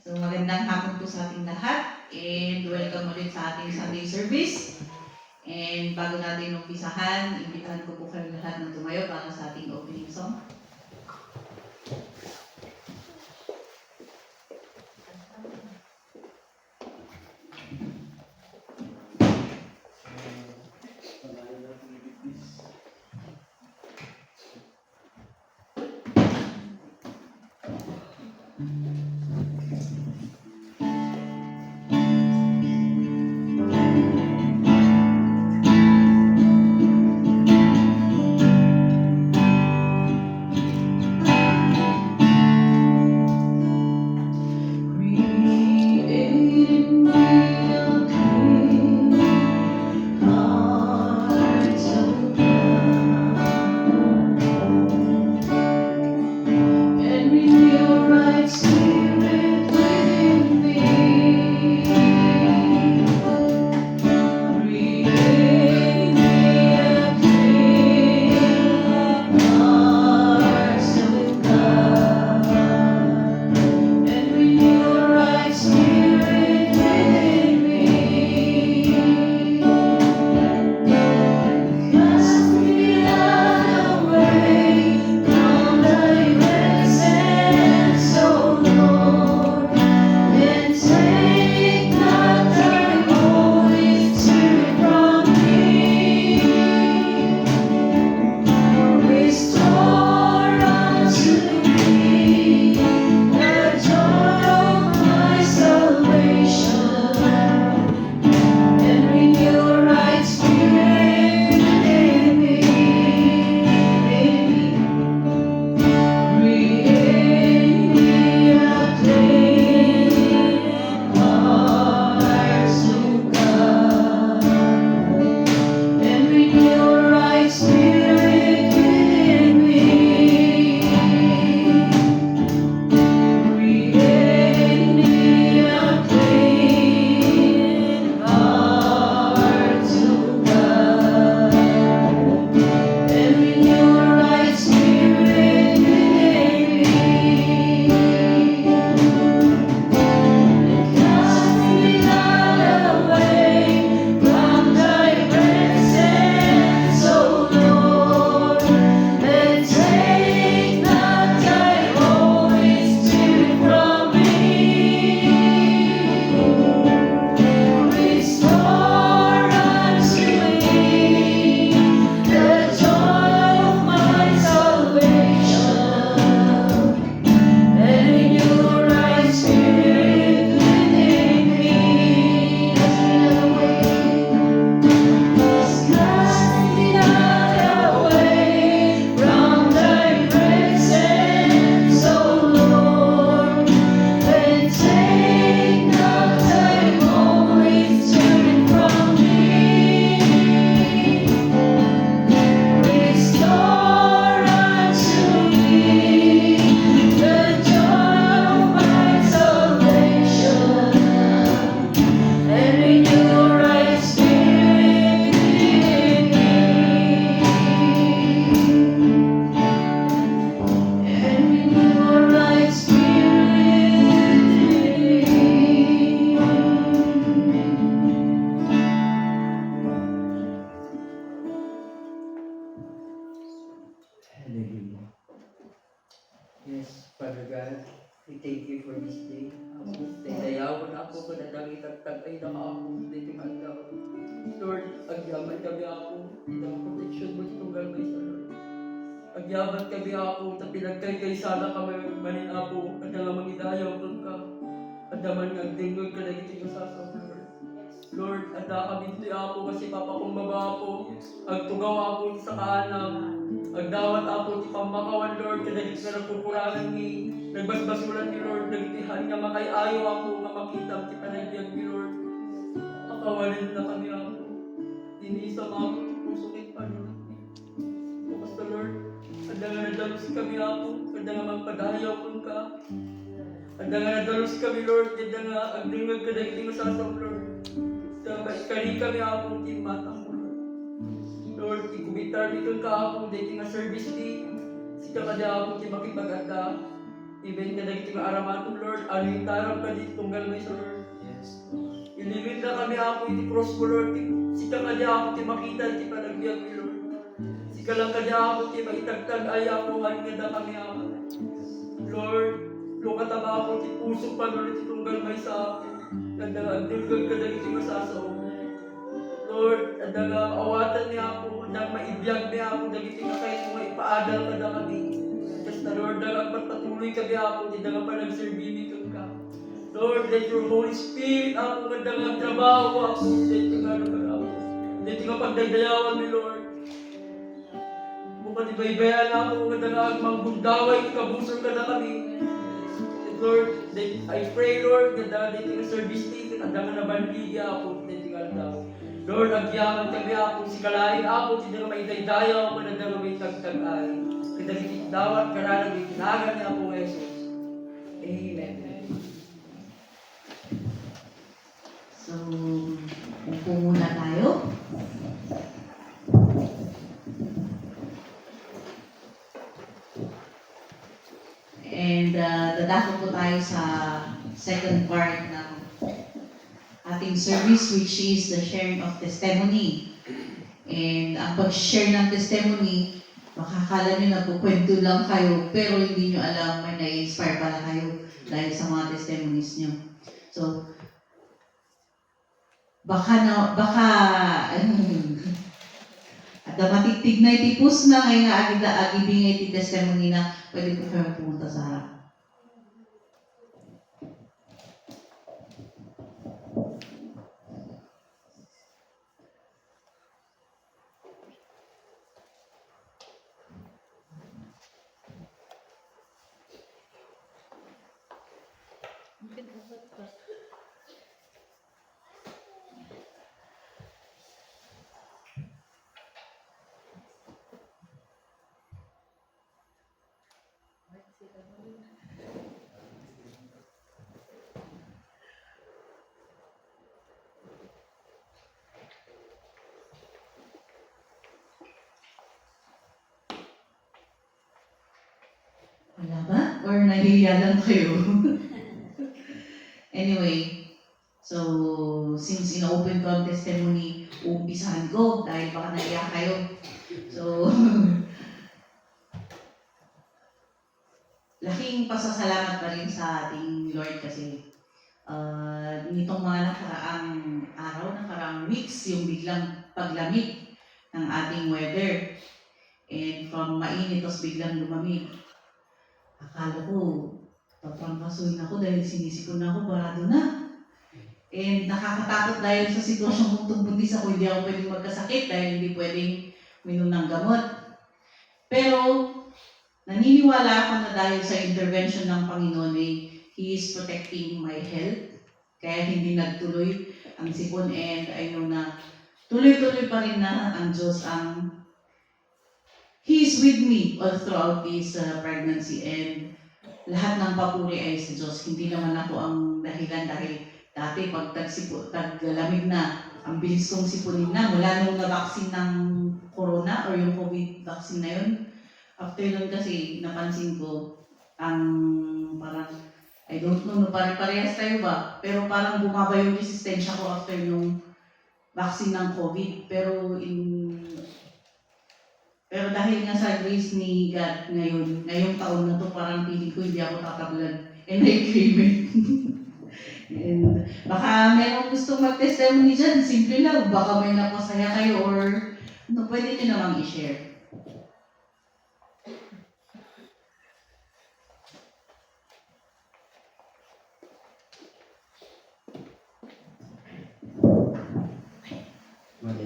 So magandang hapon po sa ating lahat and welcome ulit sa ating Sunday service. And bago natin umpisahan, imbitahan ko po kayo lahat na tumayo para sa ating opening song. Agyabat kami ako, ta pinagkay sana kami manin ako, kada nga mangidayaw kun ka. Kada man nga dingog ka dagiti sa Lord. Lord, ada kami ti ako kasi papakumbaba ako. Agtugaw ako sa kaanam. Agdawat ako ti pamakawan Lord, kada dagiti nga nagpupuranan ni nagbasbasulan ni Lord, nagitihan nga makayayo ako nga makita ti panagbiag ni Lord. Pakawalan na kami ako. Dinisa mo ako ti pusukit pa Lord. Basta Lord, kada nga nadalos kami ako, kada nga magpadayaw kun ka. Kada nga nadalos kami Lord, kada nga agdingag ka dagiti nga sasam Lord. Kani kami akong timatang Lord. Lord, ikubitar dito ka akong dagiti nga service ni. Sika kada akong ti makipaganda. Even ka dagiti nga aramatong Lord, aling tarang ka dito tunggal may sa Lord. Iliwin na kami ako iti cross mo Lord, sika ka di ako ti makita iti panagbiag mi Lord. Sika lang ka di ako ti maitagtag ay ako nga da kami ako. Lord, lukataba ako ti puso pa Lord iti tunggal may sa akin. Nagdagagdulgag ka dagiti masasaw. Lord, awatan niya ako, maibiyag niya ako, dagiti nga kahit mga ipaadal ka na kami. Basta Lord, patuloy kami ako, di nga pa nagservimi ka. Lord, let your Holy Spirit ako nga trabaho ako, let nga naman ako. Let nga pagdadayawan mi Lord. Bukan ibaybayan ako, nga manggundaway, kabusor ka na kami. Lord, I pray Lord, nga nga service dito, nga nabanligi ako, let nga daw. Lord, agyaman kami ako, si kalain ako, si nga maitay-dayaw, nga may tagtagay. Kadagit dawat karana, may tinagan niya ako, Jesus. Amen. So, upo muna tayo. And dadako po tayo sa second part ng ating service, which is the sharing of testimony. And ang pag-share ng testimony, makakala nyo nagkukwento lang kayo, pero hindi nyo alam may na-inspire pala kayo dahil sa mga testimonies nyo. So, at matiktig na itipus na ngayon nga agibingay iti testimony na pwede po kayo pumunta sa harap. Wala ba? Or nahihiya lang kayo? Anyway, so since in-open ko ang testimony, uumpisahan ko dahil baka nahiya kayo. So, laking pasasalamat pa rin sa ating Lord kasi nitong mga nakaraang araw, nakaraang weeks, yung biglang paglamig ng ating weather. And from mainit, tapos biglang lumamig. Akala ko, papampasuin ako dahil sinisipon na ako, barado na. And nakakatakot dahil sa sitwasyon kung tumbundis ako, hindi ako pwedeng magkasakit dahil hindi pwedeng minom ng gamot. Pero, naniniwala ako na dahil sa intervention ng Panginoon He is protecting my health. Kaya hindi nagtuloy ang sipon and I know na tuloy-tuloy pa rin na ang Diyos He is with me all throughout this pregnancy and lahat ng papuri ay sa Diyos. Hindi naman ako ang dahilan dahil dati pag taglamig na, ang bilis kong sipunin na mula nung na-vaccine ng corona or yung COVID vaccine na yun. After nun kasi napansin ko ang parang, I don't know, pare-parehas tayo ba? Pero parang bumaba yung resistensya ko after nung vaccine ng COVID. Pero dahil nga sa grace ni God ngayong taon na to, parang piling ko hindi ako tatablan. And I claim it. And baka merong gusto mag-testimony dyan, simple lang. Baka may napasaya kayo or pwede nyo namang i-share.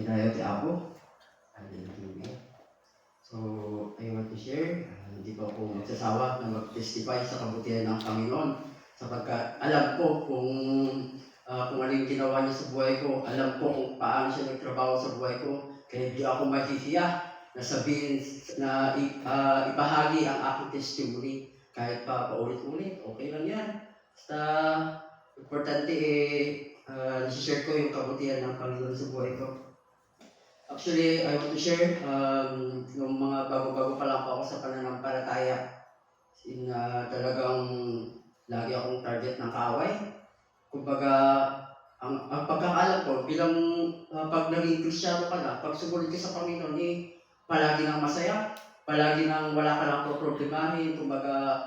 Tayo ti Apo. Hallelujah. So, I want to share, hindi pa ako magsasawa na mag-testify sa kabutihan ng Panginoon sapagkat alam ko kung ano yung ginawa niya sa buhay ko, alam ko kung paano siya nagtrabaho sa buhay ko, kaya hindi ako mahihiya na sabihin na ibahagi ang aking testimony kahit pa paulit-ulit, okay lang yan. Basta, importante nasi-share ko yung kabutihan ng Panginoon sa buhay ko. Actually, I want to share, nung mga bago-bago pa lang po ako sa pananampalataya, in talagang lagi akong target ng kaaway. Kumbaga, ang pagkakalam ko, bilang pag naging Kristyano ka na, pag sumunod ka sa Panginoon, palagi nang masaya, palagi nang wala ka nang problemahin, kumbaga,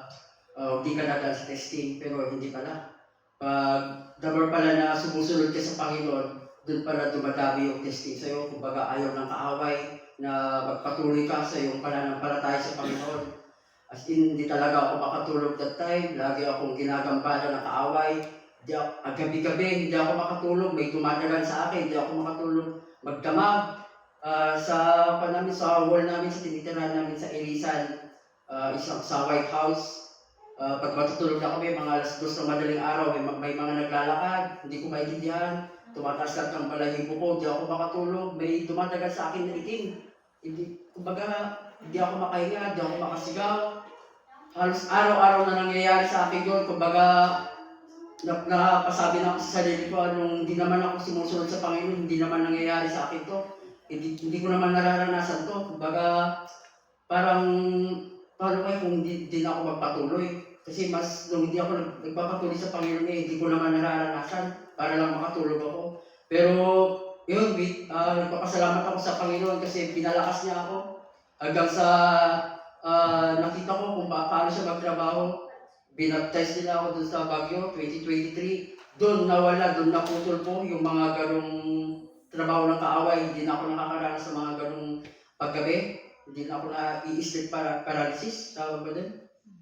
hindi ka nadal sa testing, pero hindi pala. Pag the more pala na sumusunod ka sa Panginoon, doon pala dumadami yung testing sa'yo, kumbaga ayaw ng kaaway na magpatuloy ka sa iyong pananampalataya sa Panginoon. As in, hindi talaga ako makatulog that time. Lagi akong ginagambala ng kaaway. Gabi-gabi, hindi ako makatulog. May dumadagan sa akin, hindi ako makatulog. Magdamag. Sa wall namin, sa tinitirahan namin sa Elisan, isang sa White House. Pag matutulog na kami, mga alas 2 ng madaling araw, may mga naglalakad. Hindi ko maintindihan. Tumataas lang ang balahibo ko, hindi ako makatulog. May dumadagan sa akin na itim. Kumbaga, hindi ako makahinga, hindi ako makasigaw. Halos araw-araw na nangyayari sa akin yun. Kumbaga, napasabi na ako sa sarili ko, hindi naman ako sumusunod sa Panginoon, hindi naman nangyayari sa akin to. Hindi ko naman nararanasan to. Kumbaga, parang, paano kaya kung hindi na ako magpatuloy? Kasi nung hindi ako nagpapatuloy sa Panginoon, hindi ko naman nararanasan para lang makatulog ako. Pero, yun, nagpapasalamat ako sa Panginoon kasi pinalakas niya ako. Hanggang sa nakita ko kung paano siya magtrabaho. Binaptize nila ako dun sa Baguio, 2023. Doon nawala, doon naputol po yung mga ganong trabaho ng kaaway. Hindi na ako nakakaranas sa mga ganong paggabi. Hindi na ako na-i-sleep paralysis, tawag ba din?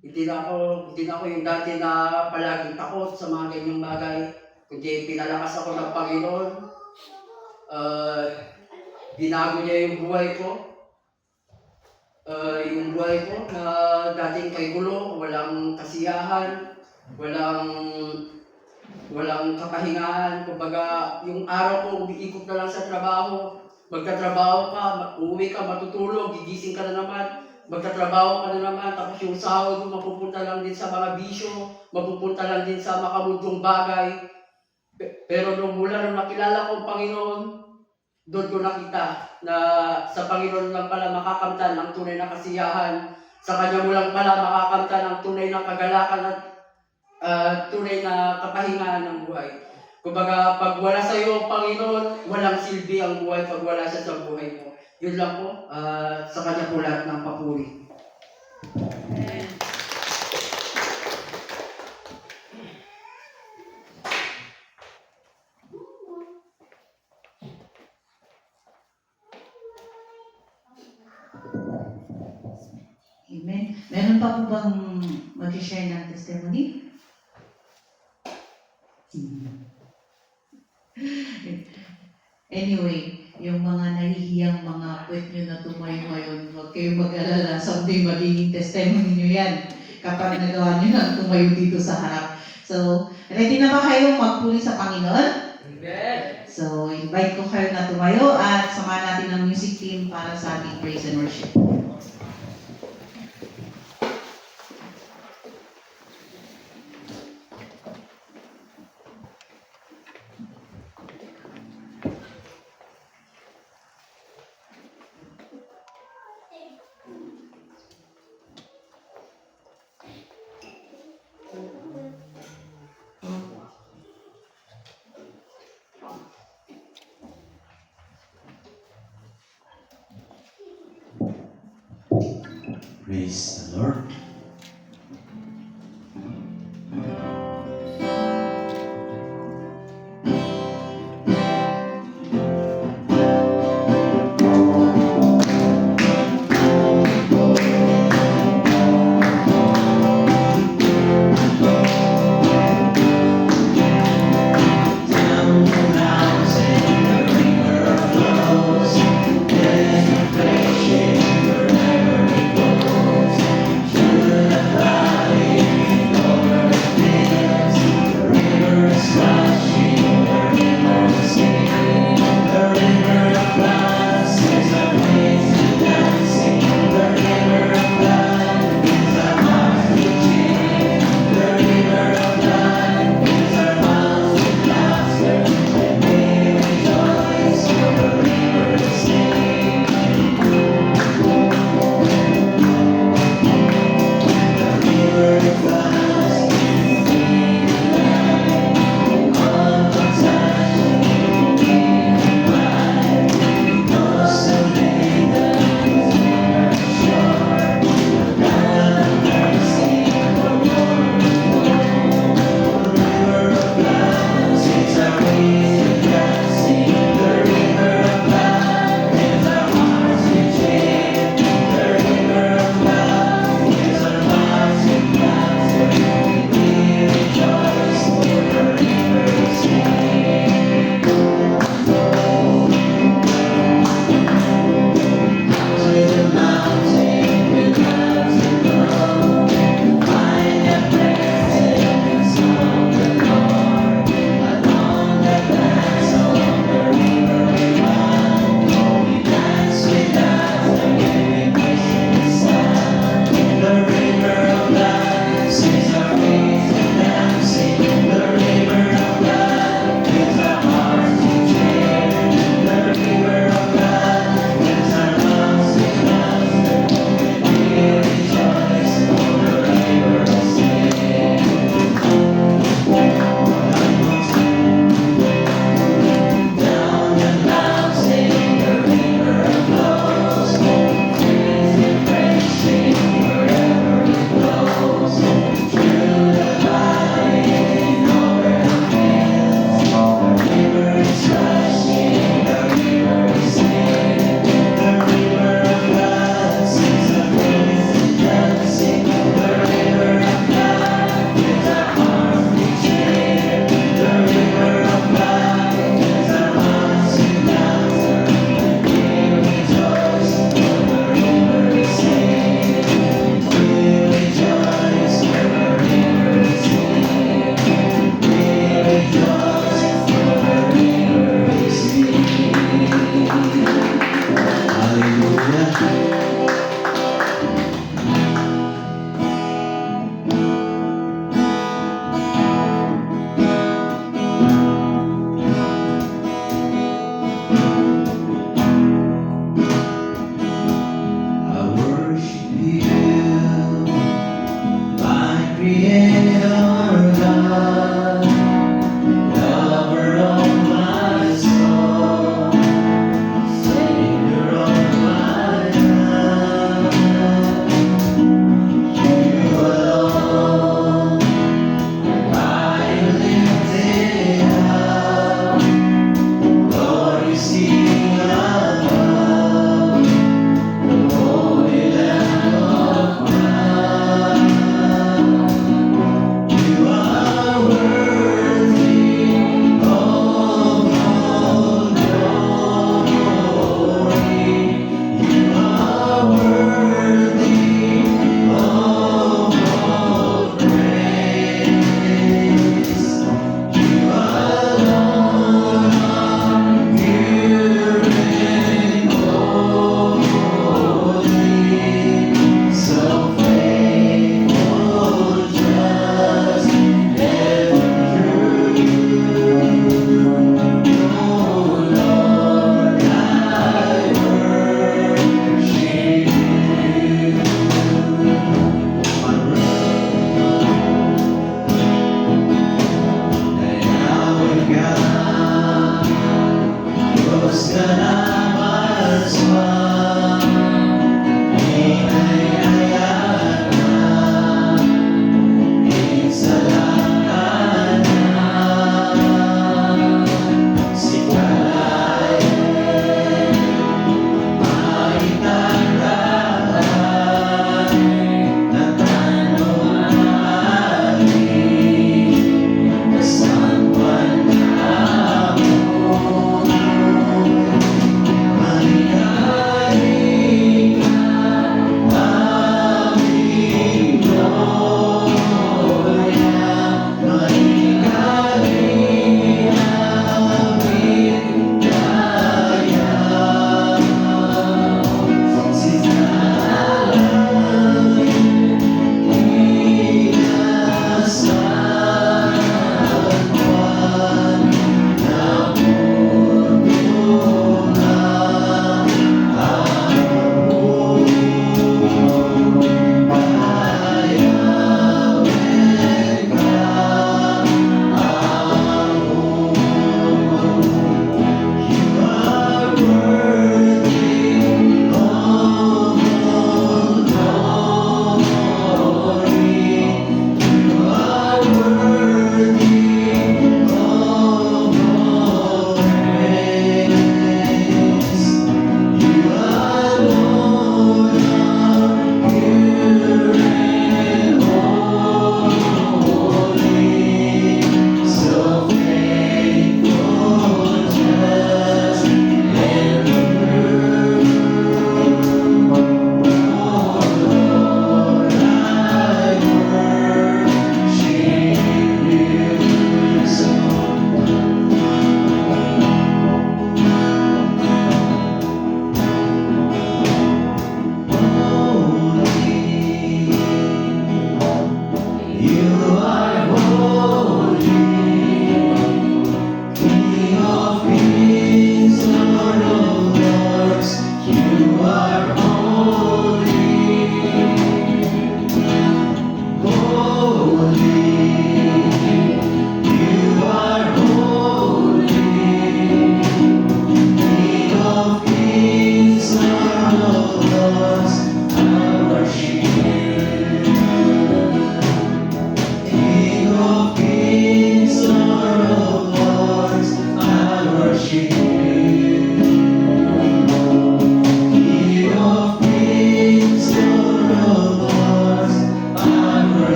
Hindi na ako yung dati na palaging takot sa mga ganyang bagay. Kundi pinalakas ako ng Panginoon. Binago niya yung buhay ko. Yung buhay ko na dating kay gulo, walang kasiyahan, walang kapahingahan. Kumbaga, yung araw ko umiikot na lang sa trabaho. Magtatrabaho ka, uuwi ka, matutulog, gigising ka na naman, magtatrabaho ka na naman, tapos yung sahod mo mapupunta lang din sa mga bisyo, mapupunta lang din sa makamundong bagay. Pero nung nakilala ko ang Panginoon, doon ko nakita na sa Panginoon lang pala makakamtan ang tunay na kasiyahan. Sa Kanya mo lang pala makakamtan ang tunay na kagalakan at tunay na kapahingahan ng buhay. Kumbaga, pag wala sa iyo ang Panginoon, walang silbi ang buhay pag wala siya sa buhay mo. Yun lang po, sa Kanya po lahat ng papuri. Amen. Meron pa po bang mag-share ng testimony? Anyway, yung mga nahihiyang mga puwet nyo na tumayo ngayon, huwag kayong mag-alala. Someday magiging testimony nyo yan kapag nagawa nyo na tumayo dito sa harap. So, ready na ba kayo magpuli sa Panginoon? Amen. So, invite ko kayo na tumayo at samahan natin ang music team para sa ating praise and worship. Praise the Lord. Forever it goes.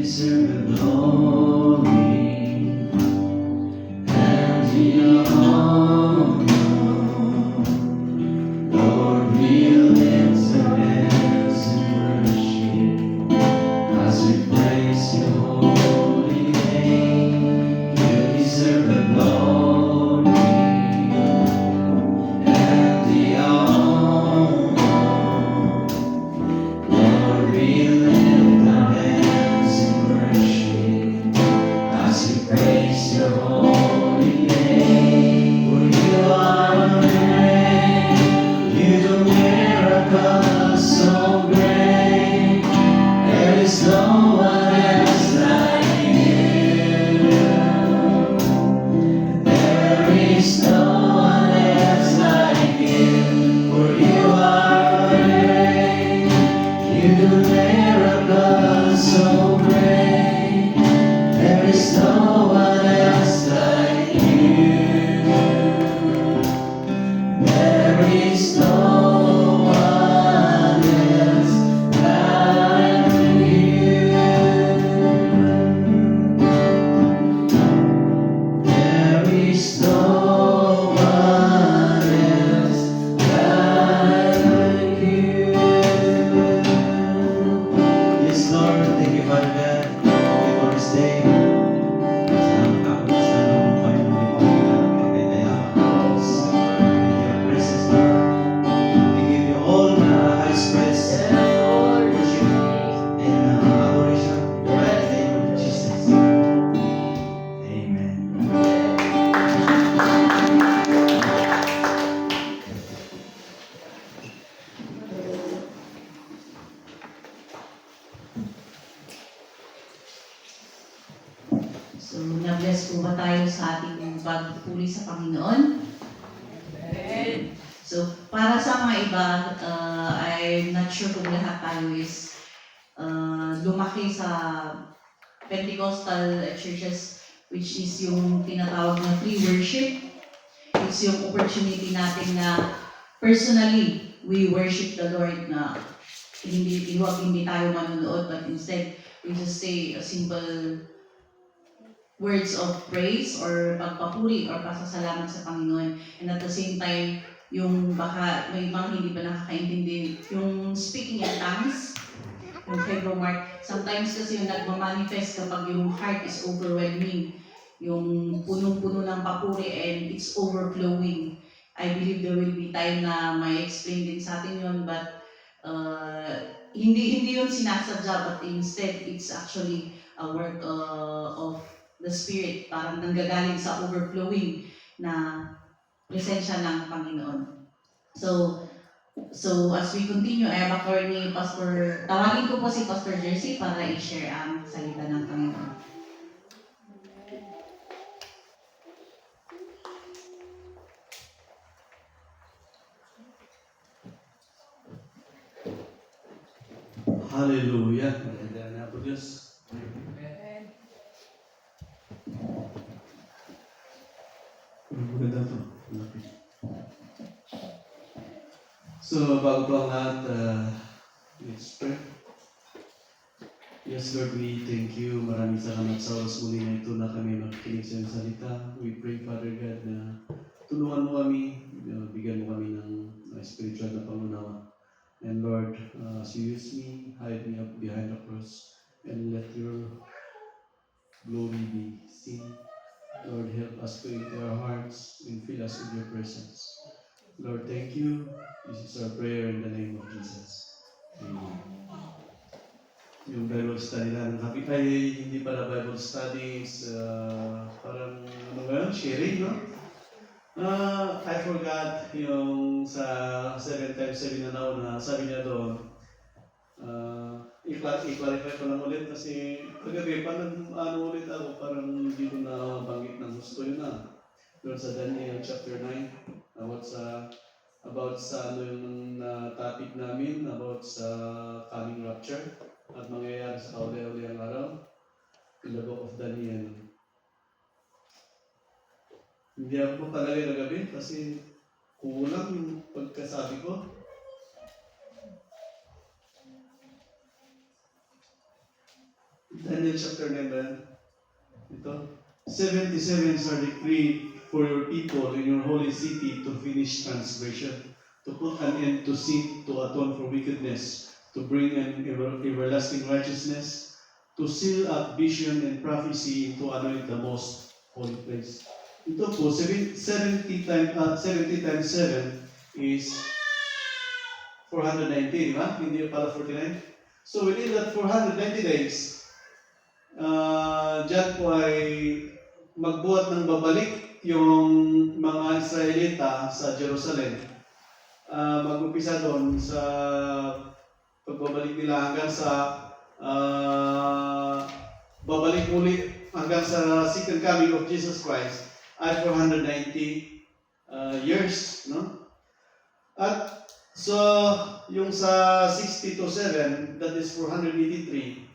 deserve the glory and the honor. Lord, we lift our hands in worship as we praise your holy name. You deserve the glory and the honor. Lord, we lift our hands in worship as we praise your holy name. For you are great, you do miracles so great. There is no one else like you. There is no one else like you. For you are great, you do miracles so great. There is no one else like you. There is no one else like you. There is no one else like you. Yes, Lord, thank you, Father God. Thank you for this day. Salamat ako sa loob kami ng pagkakayaan ko sa your presence, Lord. We give you all the highest praise, worship, and adoration in the mighty name of Jesus. Amen. So, na-bless po ba tayo sa ating pagpupuri sa Panginoon? So, para sa mga iba, I'm not sure kung lahat tayo is lumaki sa Pentecostal churches, which is yung tinatawag na free worship. It's yung opportunity natin na personally, we worship the Lord na hindi tayo manonood, but instead, we just say a simple words of praise or pagpapuri or pasasalamat sa Panginoon. And at the same time, yung baka may mga hindi pa nakakaintindi, yung speaking in tongues, yung kay Mark, sometimes kasi yung nagmamanifest kapag yung heart is overwhelming, yung punong-puno ng papuri and it's overflowing. I believe there will be time na may explain din sa atin yun, but hindi yun sinasadya, but instead it's actually a work of the Spirit, parang nanggagaling sa overflowing na presensya ng Panginoon. So as we continue, ay baka ni Pastor, tawagin ko po si Pastor Jersey para i-share ang salita ng Panginoon. Hallelujah. Maganda na po Diyos. Maganda to. Malapit. So, bago pa ang lahat, let's pray. Yes, Lord, we thank you. Maraming salamat sa oras muli na ito na kami makikinig sa iyong salita. We pray, Father God, na tulungan mo kami, bigyan mo kami ng spiritual na pangunawa. And Lord, as you use me, hide me up behind the cross and let your glory be seen. Lord, help us to into our hearts and fill us with your presence. Lord, thank you. This is our prayer in the name of Jesus. Amen. Yung Bible study namin, hindi pala Bible studies, parang ano nga, sharing, no? I forgot yung sa 7x7 na nauna, sabi niya doon, i-clarify ko lang ulit kasi kagabi pa ulit ako, parang hindi ko na banggit ng gusto yun na. Doon sa Daniel chapter 9, about sa ano yung topic namin, about sa coming rapture at mangyayari sa kauli-uli ang araw, in the book of Daniel. Hindi ako talaga nagabi kasi kulang yung pagkasabi ko. Daniel chapter 9 ba yan? Ito. 77 are decreed for your people in your holy city to finish transgression, to put an end to sin, to atone for wickedness, to bring an everlasting righteousness, to seal up vision and prophecy, to anoint the most holy place. Ito po, 70 times 7 is 490, di ba? Hindi pala 49. So within that 490 days, dyan po ay magbuhat ng babalik yung mga Israelita sa Jerusalem. Mag-umpisa doon sa pagbabalik nila hanggang sa babalik muli hanggang sa second coming of Jesus Christ ay 490 years, no? At so yung sa 60 to 7, that is 483.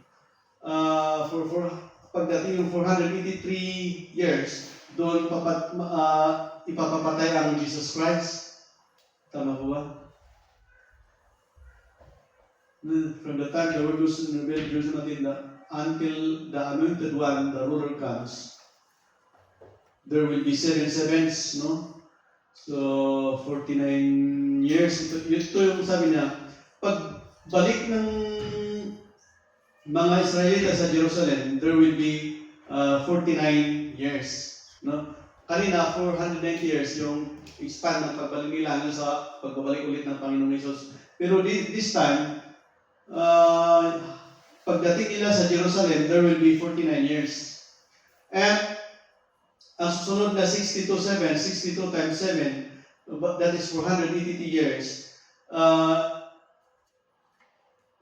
Pagdating yung 483 years, doon ipapapatay ang Jesus Christ. Tama po ba? From the time the Lord goes to rebuild Jerusalem until the anointed one, the ruler comes, there will be 7 sevens, no? So, 49 years. Ito yung sabi niya, pagbalik ng mga Israelita sa Jerusalem, there will be 49 years. No? Kanina, 490 years yung expand ng pagbalik nila hanggang sa pagbabalik ulit ng Panginoong Hesus. Pero this time, pagdating nila sa Jerusalem, there will be 49 years. And ang susunod na 62 times 7, that is 480 years,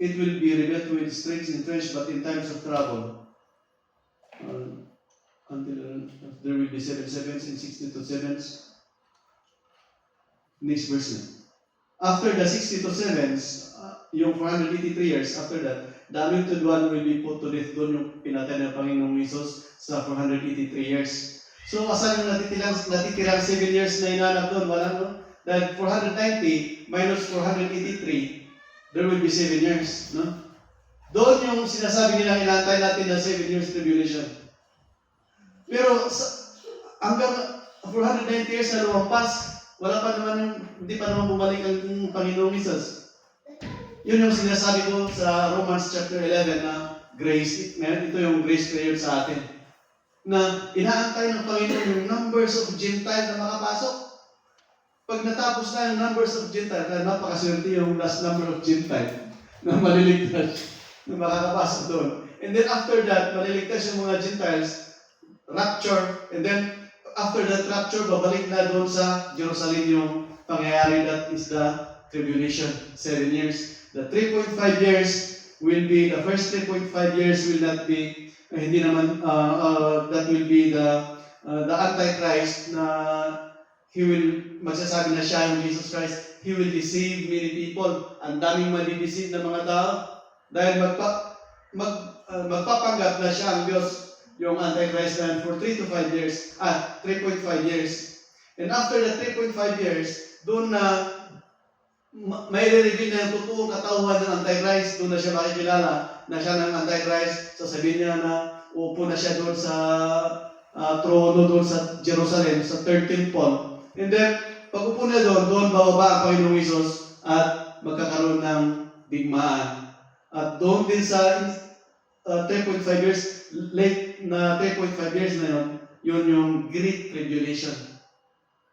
it will be rebuilt with streets and trench, but in times of trouble. Until there will be 7 sevens and 62 sevens. Next verse na. After the 62 sevens, yung 483 years, after that, the anointed one will be put to death. Doon yung pinatay ng Panginoong Hesus sa 483 years. So, asan yung natitirang 7 years na inanap doon? Wala, no? Dahil 490 minus 483, there will be 7 years, no? Doon yung sinasabi nilang inantay natin na 7 years tribulation. Pero hanggang 490 years na lumampas, wala pa naman hindi pa naman bumalik ang Panginoong Hesus. Yun yung sinasabi ko sa Romans chapter 11 na grace. Ito yung grace period sa atin. Na inaantay ng Panginoon yung numbers of Gentile na makapasok. Pag natapos na yung numbers of Gentile, kaya napakaswerte yung last number of Gentile na maliligtas, na makakapasok doon. And then after that, maliligtas yung mga Gentiles, rapture, and then after that rapture, babalik na doon sa Jerusalem yung pangyayari, that is the tribulation, 7 years. The 3.5 years will be, the first 3.5 years will not be, hindi naman, that will be the Antichrist na he will, magsasabi na siya yung Jesus Christ, he will deceive many people. Ang daming madideceive na mga tao dahil magpapanggap na siya ang Diyos, yung Antichrist na for 3 to 5 years, 3.5 years. And after the 3.5 years, doon na may re-reveal na yung totoong katauhan ng Antichrist, doon na siya makikilala na siya ng Antichrist. Sasabihin niya na uupo na siya doon sa trono doon sa Jerusalem, sa third temple. And then, pag upo na doon bababa ang Panginoong Hesus at magkakaroon ng digmaan. At doon din sa 3.5 years, late na 3.5 years na yun yung Great Tribulation.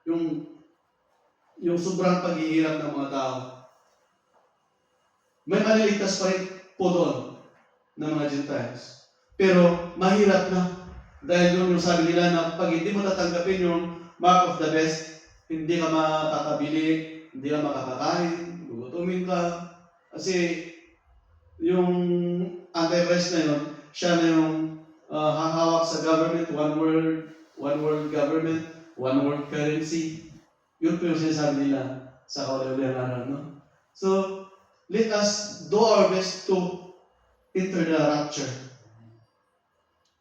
Yung sobrang paghihirap ng mga tao. May maliligtas pa rin po doon ng mga Gentiles. Pero mahirap na. Dahil doon yung sabi nila na pag hindi mo tatanggapin yung mark of the beast, hindi ka makakabili, hindi ka makakakain, gugutumin ka. Kasi yung Antichrist na yun, siya na yung hahawak sa government, one world government, one world currency. Yun po yung sinasabi nila sa kaulawang araw, no? So, let us do our best to enter the rapture.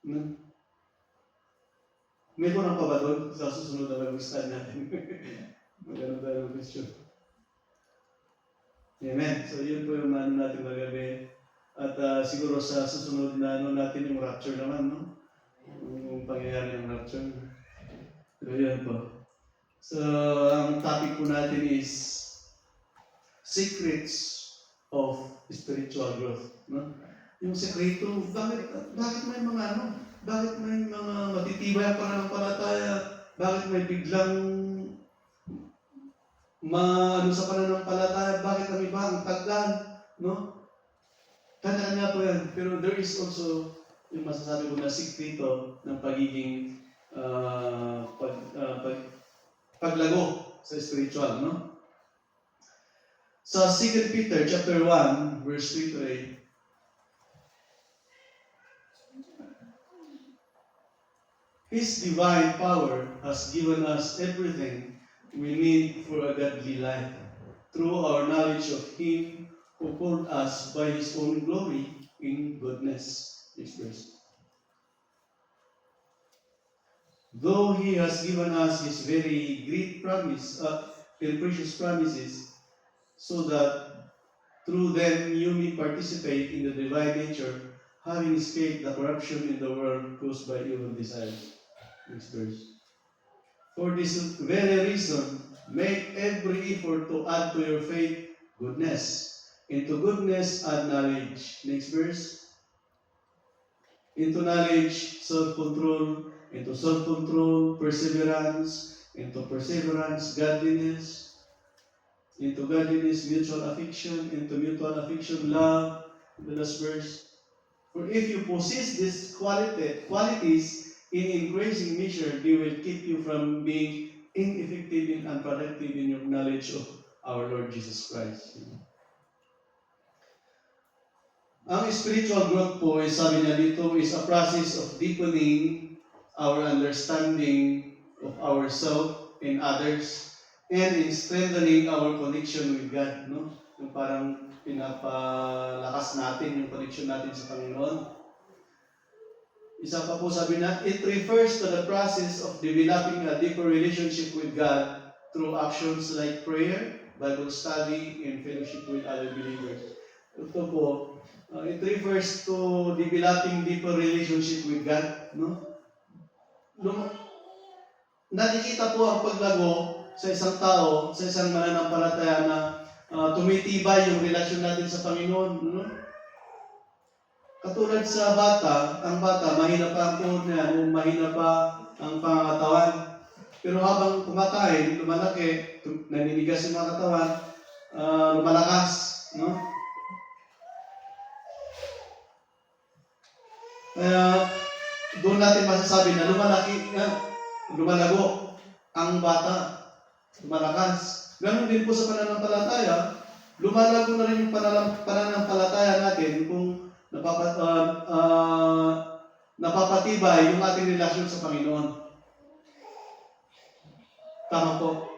No? May kurang pa ba doon sa susunod na mag-stand natin? Magano tayo ng question. Amen. So, yun po yung ano natin magabi. At siguro sa susunod na natin yung rapture naman, no? Yung pangyayari ng rapture. So, yan po. So, ang topic po natin is secrets of spiritual growth, no? Yung sekreto, bakit may mga bakit may mga matitibay ang pananampalataya, bakit may biglang sa pananampalataya, bakit ang iba ang taglan, no? Kanya-kanya po yan. Pero there is also yung masasabi ko na sikreto ng pagiging paglago sa spiritual, no? Sa 2 Peter chapter 1, verse 3 to 8, His divine power has given us everything we need for a godly life through our knowledge of Him who called us by His own glory in goodness. Next verse. Though He has given us His very great promise and precious promises, so that through them you may participate in the divine nature, having escaped the corruption in the world caused by evil desires. Next verse. For this very reason, make every effort to add to your faith goodness. Into goodness, add knowledge. Next verse. Into knowledge, self-control. Into self-control, perseverance. Into perseverance, godliness. Into godliness, mutual affection. Into mutual affection, love. The last verse. For if you possess these qualities in increasing measure, they will keep you from being ineffective and unproductive in your knowledge of our Lord Jesus Christ. Ang spiritual growth po, sabi niya dito, is a process of deepening our understanding of ourselves and others, and in strengthening our connection with God. No? Yung parang pinapalakas natin yung connection natin sa Panginoon. Isa pa po sabi na, it refers to the process of developing a deeper relationship with God through actions like prayer, Bible study, and fellowship with other believers. Ito po, it refers to developing deeper relationship with God. No? Nakikita po ang paglago sa isang tao, sa isang mananampalataya na tumitibay yung relasyon natin sa Panginoon. No? Katulad sa bata, ang bata, mahina pa ang tuhod niya, mahina pa ang pangangatawan. Pero habang kumakain, lumalaki, naninigas yung mga katawan, lumalakas, no? Kaya doon natin masasabi na lumalago ang bata, lumalakas. Ganon din po sa pananampalataya, lumalago na rin yung pananampalataya natin kung napapatibay yung ating relasyon sa Panginoon. Tama po.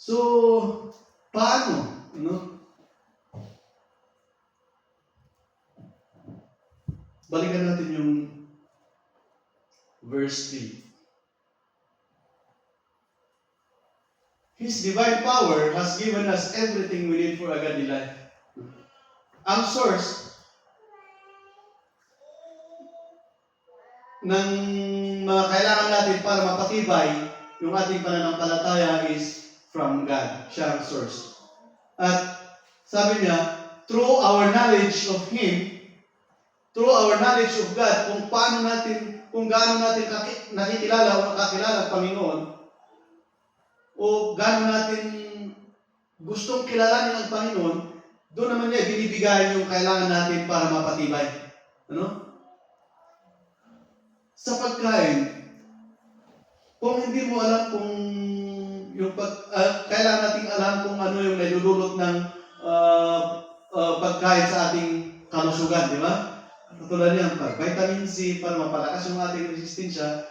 So, paano? Balikan natin yung verse 3. His divine power has given us everything we need for a godly life. Ang source ng mga kailangan natin para mapatibay yung ating pananampalataya is from God. Siya ang source. At sabi niya, through our knowledge of Him, through our knowledge of God, kung gaano natin nakikilala o nakakilala ang Panginoon, o gaano natin gustong kilalanin ang Panginoon, doon naman niya binibigay yung kailangan natin para mapatibay. Ano? Sa pagkain, kung hindi mo alam kung kailangan nating alam kung ano yung naidudulot ng pagkain sa ating kalusugan, di ba? Katulad niyan, vitamin C para mapalakas yung ating resistensya,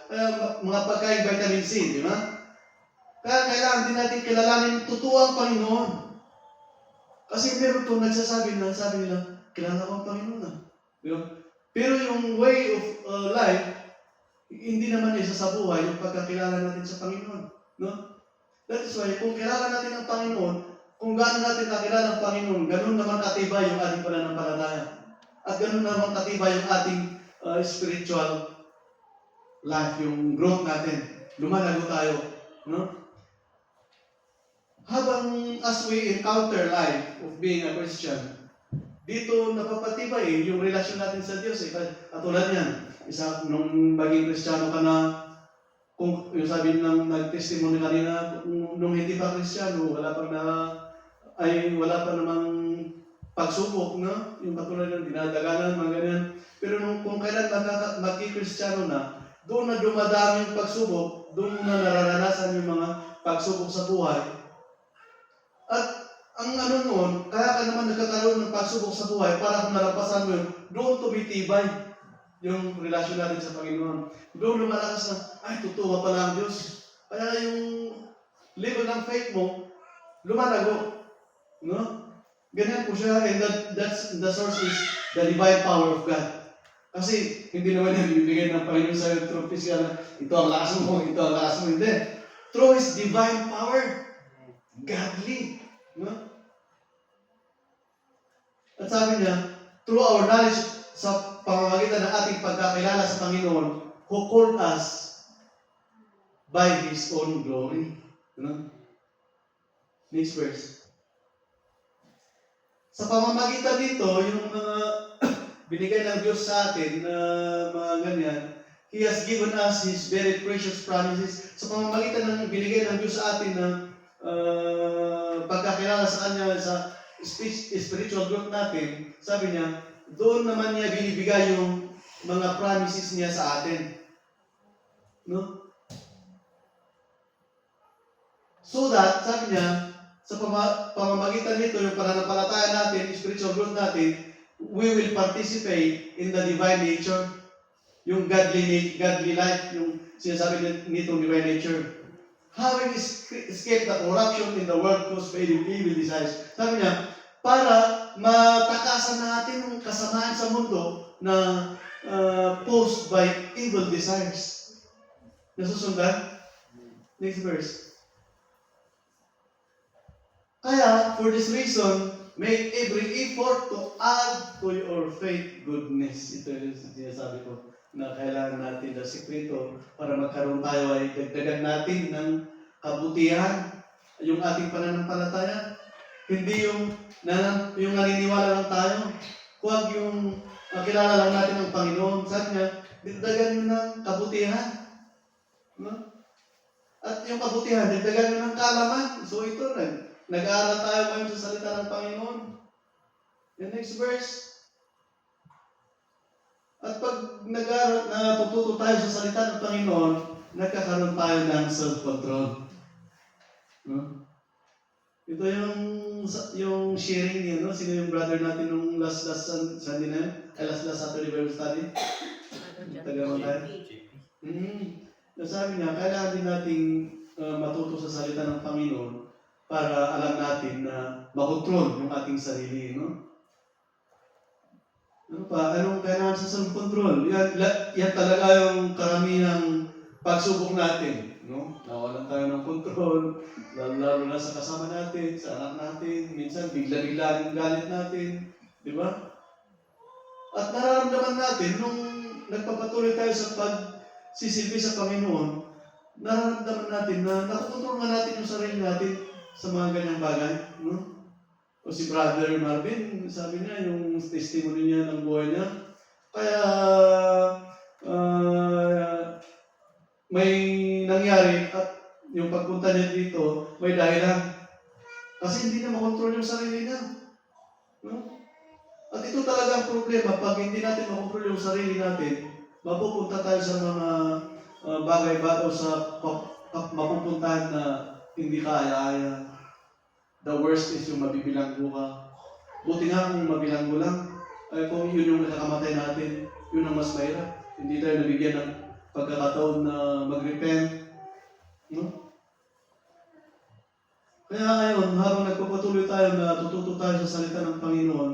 mga pagkain vitamin C, di ba? Kaya kailangan din natin kilalanin totoo ang Panginoon. Kasi meron po sabi nila, kilala ko ang Panginoon. Pero yung way of life, hindi naman isa sa buhay yung pagkakilala natin sa Panginoon. No? That is why, kung kilala natin ang Panginoon, kung gaano natin nakilala ang Panginoon, ganun naman katibay yung ating pananampalataya. At ganun naman katibay yung ating spiritual life, yung growth natin. Lumalago tayo. No? Habang as we encounter life of being a Christian, dito napapatibay yung relasyon natin sa Diyos. Katulad yan, nung maging Kristiyano ka na, kung yung sabi ng nag-testimony kanina, nung hindi pa Kristiyano, wala pa namang pagsubok, no? Yung katulad ng dinadaganan, mga ganyan. Pero kung kailan magki-Kristiyano na, doon na dumadami yung pagsubok, doon na nararanasan yung mga pagsubok sa buhay. At ang ano noon, kaya ka naman nagkakaroon ng pagsubok sa buhay para kung nalampasan mo yun, doon tumitibay yung relasyon natin sa Panginoon. Doon lumalakas na, ay, totoo pala ang Diyos. Kaya yung level ng faith mo, lumalago. No? Ganyan po siya, and that's the source is the divine power of God. Kasi hindi naman yan bibigay ng Panginoon sa'yo through physical, ito ang lakas mo, ito ang lakas mo, hindi. Through His divine power, godly. No? At sabi niya, through our knowledge sa pamamagitan ng ating pagkakilala sa Panginoon, who called us by His own glory. No? Next verse. Sa pamamagitan dito, yung mga binigay ng Diyos sa atin na mga ganyan, He has given us His very precious promises. Sa pamamagitan ng binigay ng Diyos sa atin na pagkakilala sa Kanya sa spiritual growth natin, sabi niya, doon naman niya binibigay yung mga promises niya sa atin. No? So that, sabi niya, sa pamamagitan nito, yung pananampalataya natin, spiritual growth natin, we will participate in the divine nature, yung godly life, yung sinasabi nitong divine nature. Having escaped the corruption in the world caused by evil desires. Sabi niya, para matakasan natin yung kasamaan sa mundo na caused by evil desires. Nasusundan? Next verse. Kaya, for this reason, make every effort to add to your faith goodness. Ito yung sinasabi ko na kailangan natin na sikreto para magkaroon tayo ay dagdagan natin ng kabutihan yung ating pananampalataya. Hindi yung naniniwala lang tayo. Huwag yung kilala lang natin ang Panginoon. Sabi niya, dagdagan nyo ng kabutihan. No? At yung kabutihan, dagdagan nyo ng kaalaman. So ito, nag-aaral tayo ngayon sa salita ng Panginoon. The next verse. At pag nag-aaral, natututo tayo sa salita ng Panginoon, nagkakaroon tayo ng self-control. No? Ito yung sharing niya, no? Sino yung brother natin nung last Sunday na yun? Last Saturday Bible study? Taga mo tayo? Nasabi niya, kailangan din nating matuto sa salita ng Panginoon para alam natin na makontrol yung ating sarili, no? Ano pa? Anong kailangan sa self-control? Yan talaga yung karamihang pagsubok natin, no? Nawalan tayo ng control, lalo na sa kasama natin, sa anak natin, minsan bigla-bigla yung galit natin, di ba? At nararamdaman natin, nung nagpapatuloy tayo sa pagsisilbi sa Panginoon, nararamdaman natin na nakokontrol nga natin yung sarili natin sa mga ganyang bagay, no? O si Brother Marvin, sabi niya, yung testimony niya ng buhay niya, kaya may nangyari at yung pagpunta niya dito, may dahilan. Kasi hindi na makontrol yung sarili niya. No? At ito talaga ang problema, pag hindi natin makontrol yung sarili natin, mapupunta tayo sa mga bagay o sa mapupuntahan na hindi kaya-aya. The worst is yung mabibilanggo ka. Buti nga kung mabilanggo lang, ay kung yun yung nakakamatay natin, yun ang mas mahirap. Hindi tayo nabigyan ng pagkakataon na mag-repent. No? Kaya ngayon, habang nagpapatuloy tayo na tututo tayo sa salita ng Panginoon,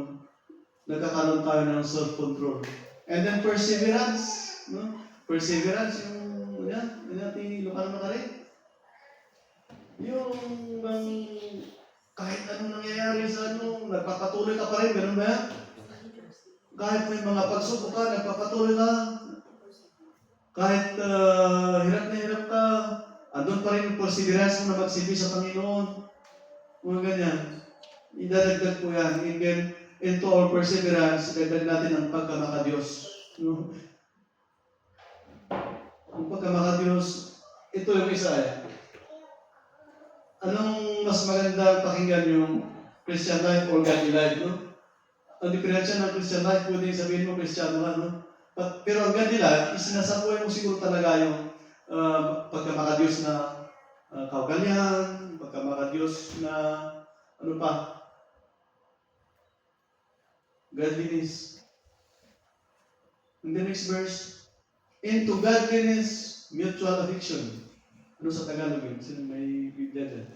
nagkakaroon tayo ng self-control. And then perseverance. No? Perseverance, yung yan natin Ilocano na ka rin. Yung kahit anong nangyayari sa ano, nagpapatuloy ka pa rin, ganun ba yan? Kahit may mga pagsubok ka, nagpapatuloy ka. Kahit hirap na hirap ka, andun pa rin yung perseverance mo na magsilbi sa Panginoon. Mga ganyan. Idadagdag po yan. And then, into our perseverance, idagdag natin ang pagkamakadiyos. No? Ang pagkamakadiyos, ito yung isa eh. Anong mas maganda pakinggan yung Christian life or godly life, no? Ang diferensya ng Christian life, pwede sabihin mo Christian ka, no? Pero ang godly life, isinasabuhay mo siguro talaga yung pagkamakadiyos na kaugalian, pagkamakadiyos na ano pa, godliness. In the next verse, into godliness, mutual affection. Ano sa Tagalog yun? Sino may Biblia dyan?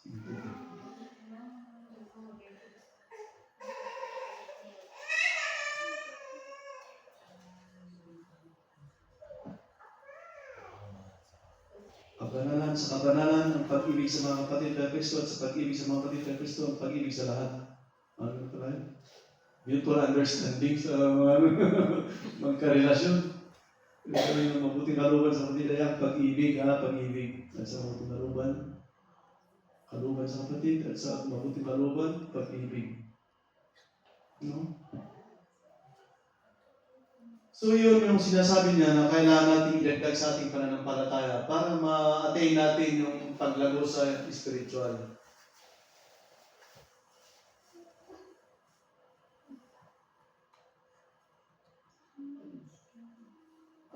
Sige. Kabanalan sa kabanalan, ang pag-ibig sa mga kapatid kay Kristo at sa pag-ibig sa mga kapatid kay Kristo, ang pag-ibig sa lahat. Ano pala yun? Mutual understanding sa mga magkarelasyon. Ito yung mabuting kaluban sa kapatid ay ang pag-ibig, pag-ibig. At sa mabuting kaluban sa kapatid, at sa mabuting kaluban, pag-ibig. No? So yun yung sinasabi niya na kailangan natin idagdag sa ating pananampalataya para ma-attain natin yung paglago sa spiritual.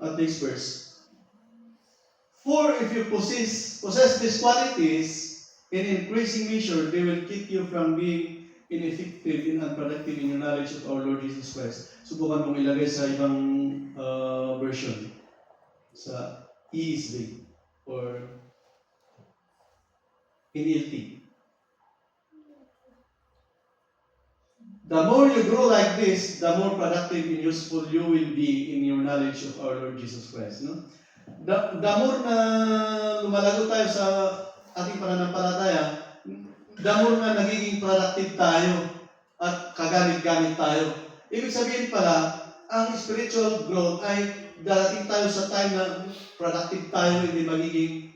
At next verse. For if you possess these qualities in increasing measure, they will keep you from being ineffective and unproductive in your knowledge of our Lord Jesus Christ. Subukan mong ilagay sa ibang version. Sa ESV or NLT. The more you grow like this, the more productive and useful you will be in your knowledge of our Lord Jesus Christ. No? The more na lumalago tayo sa ating pananampalataya, the more na nagiging productive tayo at kagamit-gamit tayo. Ibig sabihin pala, ang spiritual growth ay darating tayo sa time na productive tayo, hindi magiging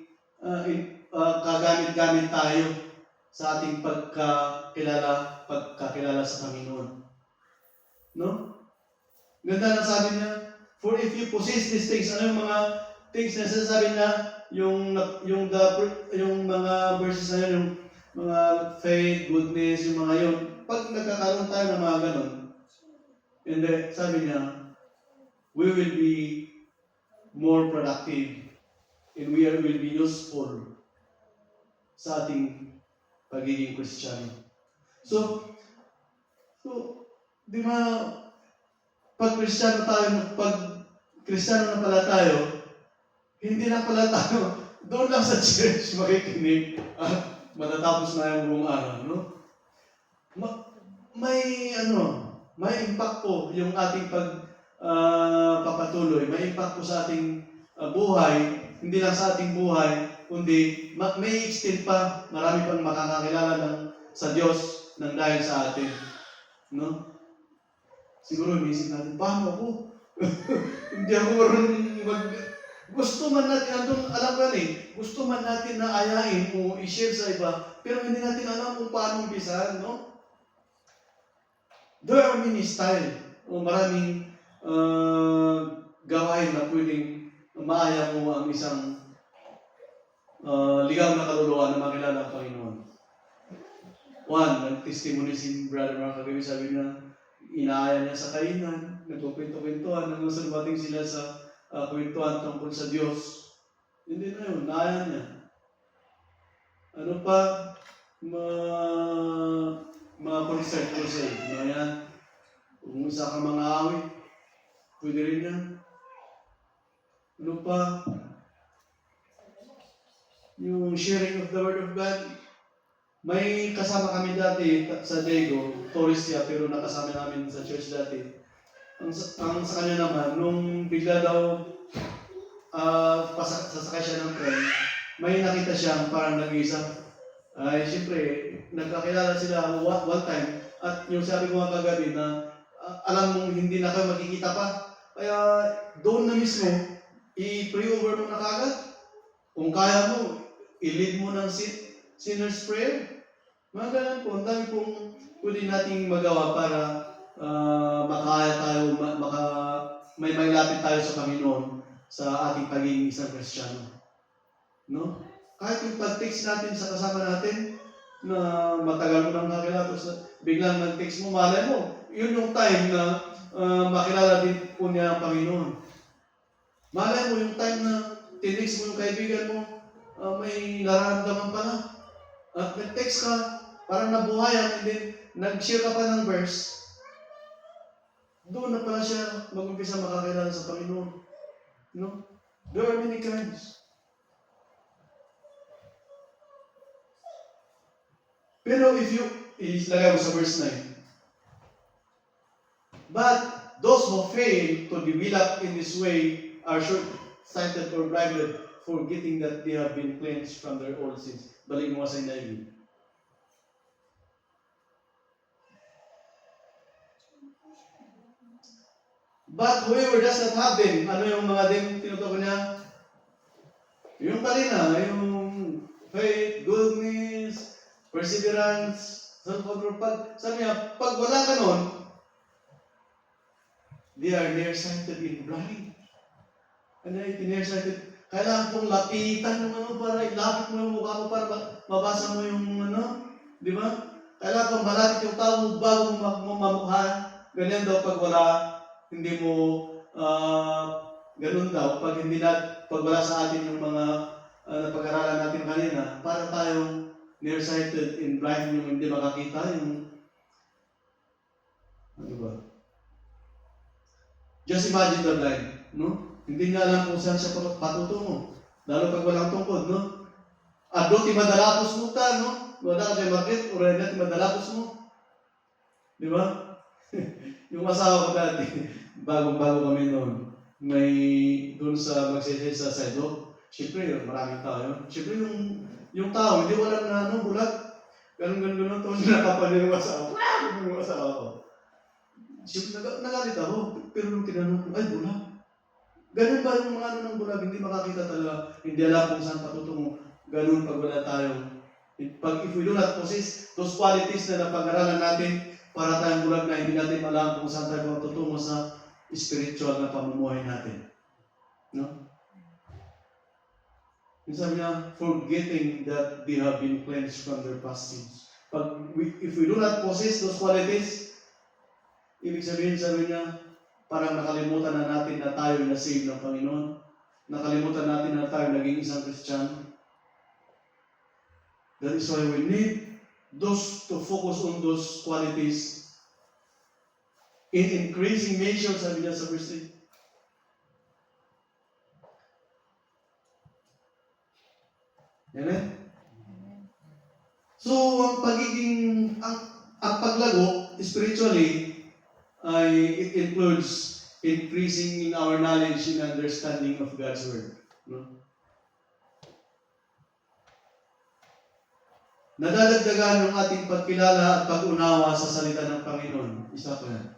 kagamit-gamit tayo sa ating pagkakilala sa Panginoon. No? Ganda na sabi niya, for if you possess these things, ano yung mga things na sasabi niya, yung mga verses na yun, yung mga faith, goodness, yung mga yun, pag nagkakaroon tayo ng mga ganun, and then sabi niya, we will be more productive and we will be useful sa ating pagiging Kristiyano. So, di ba, pag Kristiyano na pala tayo, hindi na pala tayo, doon lang sa church makikinig at matatapos na yung buong araw, no? May impact po yung ating papatuloy, may impact po sa ating buhay, hindi lang sa ating buhay, kundi may extend pa, marami pang makakakilala sa Diyos nang dahil sa atin. No? Siguro inisip natin, paano ako? Hindi ako marunong gusto man natin, alam ko yan gusto man natin na ayain o i-share sa iba, pero hindi natin alam kung paano umpisahan, no? There are many style o maraming gawain na pwedeng maaya mo ang isang ligaw na kaluluwa na makilala ang Panginoon. One, nag-testimony si Brother Mark kagabi, sabi niya, inaaya niya sa kainan, nagkukwento-kwentuhan, hanggang sa dumating sila sa kwentuhan tungkol sa Diyos. Hindi na yun, naaya niya. Ano pa? Mga concert crusade, mga yan. Kung isa ka mga awit, pwede rin yan. Ano pa? Yung sharing of the Word of God, May kasama kami dati sa Dago, tourist siya, pero nakasama namin sa church dati. Ang sa kanya naman, nung bigla daw sasakay siya ng tren, may nakita siya parang nag-iisa. Ay, siyempre, nagkakilala sila one time. At yung sabi ko nga kagabi na alam mong hindi na kayo magkikita pa. Kaya doon na mismo, i-pray over mo na kagad. Kung kaya mo, i-lead mo ng sinner's prayer. Mga ganun po, ang dami pong pwede nating magawa para makaya tayo, may mailapit tayo sa Panginoon sa ating pagiging isang Kristiyano. No? Kahit yung pag-text natin sa kasama natin, na matagal mo nang nakilala, tapos biglang nag-text mo, malay mo, yun yung time na makilala din po niya ang Panginoon. Malay mo yung time na tinext mo yung kaibigan mo, may nararamdaman pala. At nag-text ka, parang nabuhayan, and then nag-share ka pa ng verse, doon na pala siya mag-umpisa makakilala sa Panginoon. No? There are many kinds. Pero if you, ilagay mo sa verse 9, but those who fail to develop in this way are short-sighted or blinded, forgetting that they have been cleansed from their old sins. Balik mo sa inayigin. But whoever does not have them, ano yung mga them tinutukoy niya? Yung kanina, yung faith, goodness, perseverance, self-control. Sabi niya, pag wala ka nun, they are nearsighted in blind. Ano yung nearsighted? Kailangan pong lapitan yung para ilapit mo yung mukha mo para mabasa mo yung di ba? Kailangan pong malapit yung tao bago mo mamukha. Ganyan daw pag wala, hindi mo, ganun daw, pag wala sa atin yung mga napag-aralan natin kanina, para tayong nearsighted in blind, yung hindi makakita, yung, ano ba? Just imagine the blind, no? Hindi nga alam kung saan siya patutungo. Lalo pag walang tungkod, no? Ado, ti madalapos mo ta, no? Wala ka dyan market, o rin ti madalapos mo. Di ba? Yung asawa ko dati, bagong-bago kami noon, may doon sa magsisisi sa sidewalk. Siyempre, maraming tao yun. Siyempre, yung tao, hindi walang na bulat. Ganun-ganun to, nakapanin yung asawa. Yung asawa ko. Siyempre, nagalit ako. Pero nung tinanong ko, ay, bulag. Ganun ba yung mga ng bulag? Hindi makakita talaga. Hindi alam kung saan patutungo. Ganun pag wala tayo. If we do not possess those qualities na napag-aralan natin, para tayong bulag na hindi natin alam kung saan tayo matutungo sa spiritual na pamumuhay natin. No? Yung sabi niya, forgetting that they have been cleansed from their past sins. If we do not possess those qualities, ibig sabihin, sabi niya, parang nakalimutan na natin na tayo na saved ng Panginoon. Nakalimutan natin na tayo naging isang Kristiyano. That is why we need those to focus on those qualities in increasing measure, sabi niya sa verse 8. Amen? So, ang paglago spiritually ay it includes increasing in our knowledge and understanding of God's Word. No? Nadadagdagan ng ating pagkilala at pag-unawa sa salita ng Panginoon. Isa pa yan.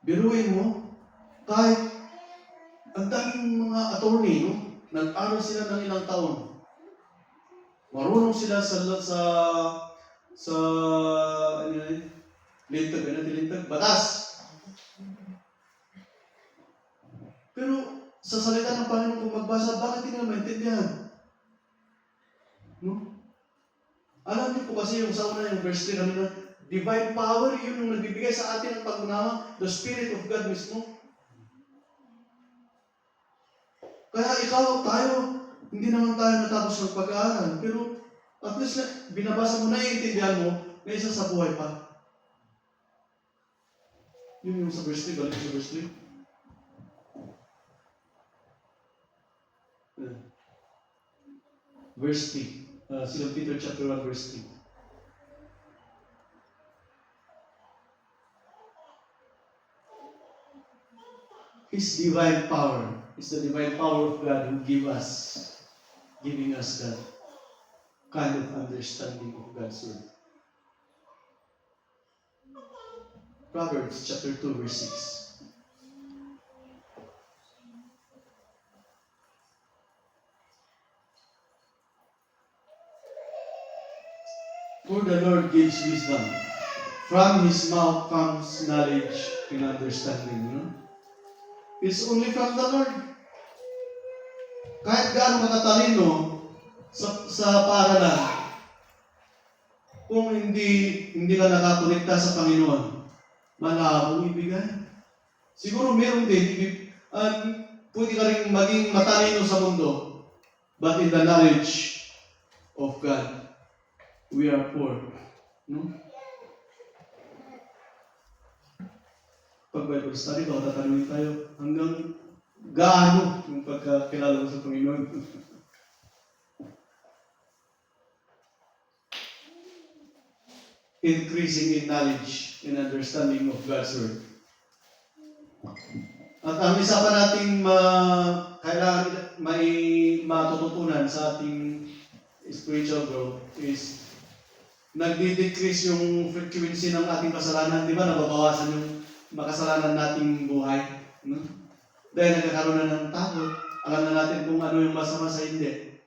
Biruin mo, kahit ang daming mga attorney, no? Nag-aral sila ng ilang taon. Marunong sila lintag, batas. Pero sa salita ng Panginoon kung magbasa, bakit hindi na maintindihan? No? Alam niyo po kasi yung sa una, yung verse 3 kanina, divine power, yun yung nagbibigay sa atin ng pag-unawa, the Spirit of God mismo. Kaya tayo, hindi naman tayo natapos ng pag-aaral, pero at least binabasa mo na, iintindihan mo, na isa sa buhay pa. Yun yung sa verse 3, balik sa verse 3. Verse 3. 2 Peter chapter 1 verse 3. His divine power is the divine power of God who giving us that kind of understanding of God's word. Proverbs chapter 2 verse 6. For the Lord gives wisdom. From His mouth comes knowledge and understanding. You know? It's only from the Lord. Kahit gaano makatalino sa paaralan, kung hindi ka nakakonekta sa Panginoon, malabong ibigay. Siguro meron din, pwede ka rin maging matalino sa mundo, but in the knowledge of God, we are poor. No? Pag Bible study, baka tatanungin tayo hanggang gaano yung pagkakilala mo sa Panginoon. Increasing in knowledge and understanding of God's Word. At ang isa pa nating kailangan may matututunan sa ating spiritual growth is nagdi-decrease yung frequency ng ating kasalanan. Di ba? Nababawasan yung makasalanan nating buhay. No? Dahil nagkakaroon na ng takot, alam na natin kung ano yung masama sa hindi.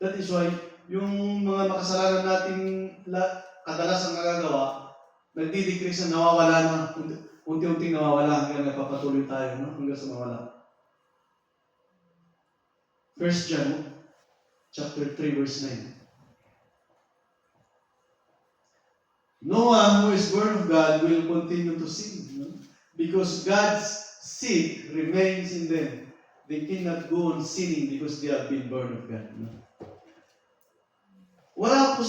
That is why, yung mga makasalanan nating kadalasang nagagawa, nagdi-decrease na nawawala na, unti-unting nawawala hanggang nagpapatuloy tayo, no? Hanggang sa mawala. 1 John chapter 3 verse 9. No one who is born of God will continue to sin, no? Because God's seed remains in them. They cannot go on sinning because they have been born of God. No? Wala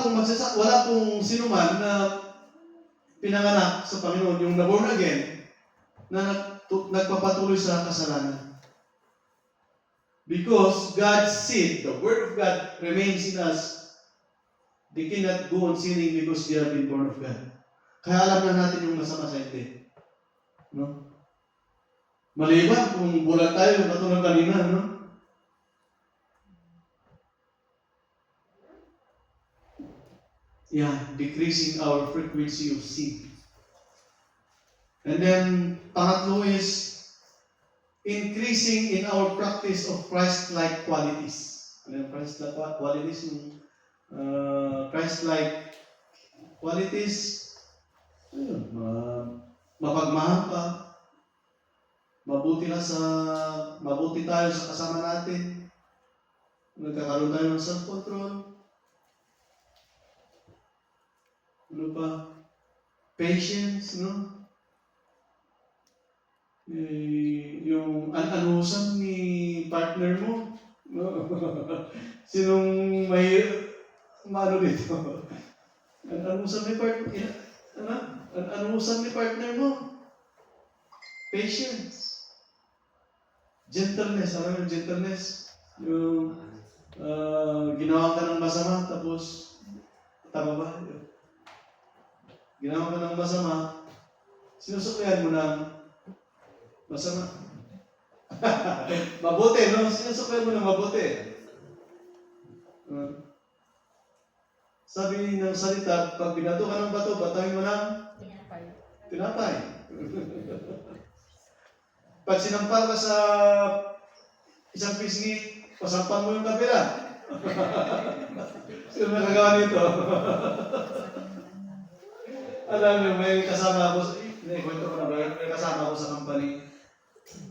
pong sinuman na pinanganak sa Panginoon, yung na-born again, na nagpapatuloy sa kasalanan. Because God's seed, the Word of God, remains in us, they cannot go on sinning because they have been born of God. Kaya alam na natin yung masama sa hindi. No? Maliban kung bulag tayo, katulad kanina, no? Yeah, decreasing our frequency of sin. And then, pangatlo is increasing in our practice of Christ-like qualities. Ano yung Christ-like qualities? Christ-like qualities, ayun, mapagmahal ka, mabuti tayo sa kasama natin, nagkakaroon tayo ng self-control, ano pa, patience, no? Yung an-anusan ni partner mo, no? Sinong may maano dito? An-anusan ni partner, an-anusan ni partner mo. Patience. Gentleness, alam mo gentleness? Yung ginawa ka ng masama, tapos, tama ba? Ginawa ka ng masama, sinusuklihan mo ng masama. Mabuti, no? Sinusuklihan mo ng mabuti. Sabi ng salita, pag binato ka ng bato, batawin mo ng tinapay. Pag sinampal ka sa isang pisngi, pasampan mo yung kabila. Sino nagagawa nito? Alam niyo, may kasama ako, kwento ko na ba, may kasama ako sa company,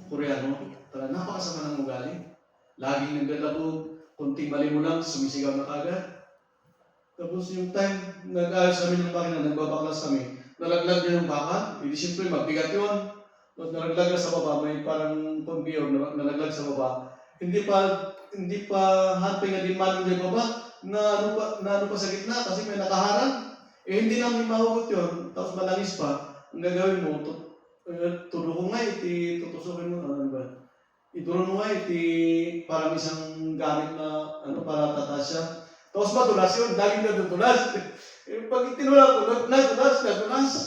Koreano. Tara, napakasama ng ugali. Laging naglalabog, kunting mali mo lang, sumisigaw na kagad. Tapos yung time, nag-ayos kami ng makina, nagbabaklas kami, nalaglag niya yung bakal, hindi siyempre magbigat yun. Tapos nalaglag na sa baba, may parang pambiyaw na nalaglag sa baba. Hindi pa hanping na di manong niya baba, na ano pa sa gitna kasi may nakaharang. Hindi namin mahugot yun, tapos malangis pa. Ang gagawin mo, tulo ko nga, tutusukin mo, ano ba? Ituro mo nga, parang isang gamit na, para tatas siya. Tapos matulas yun, laging natutulas. Eh, pag tinulak ko, natulas.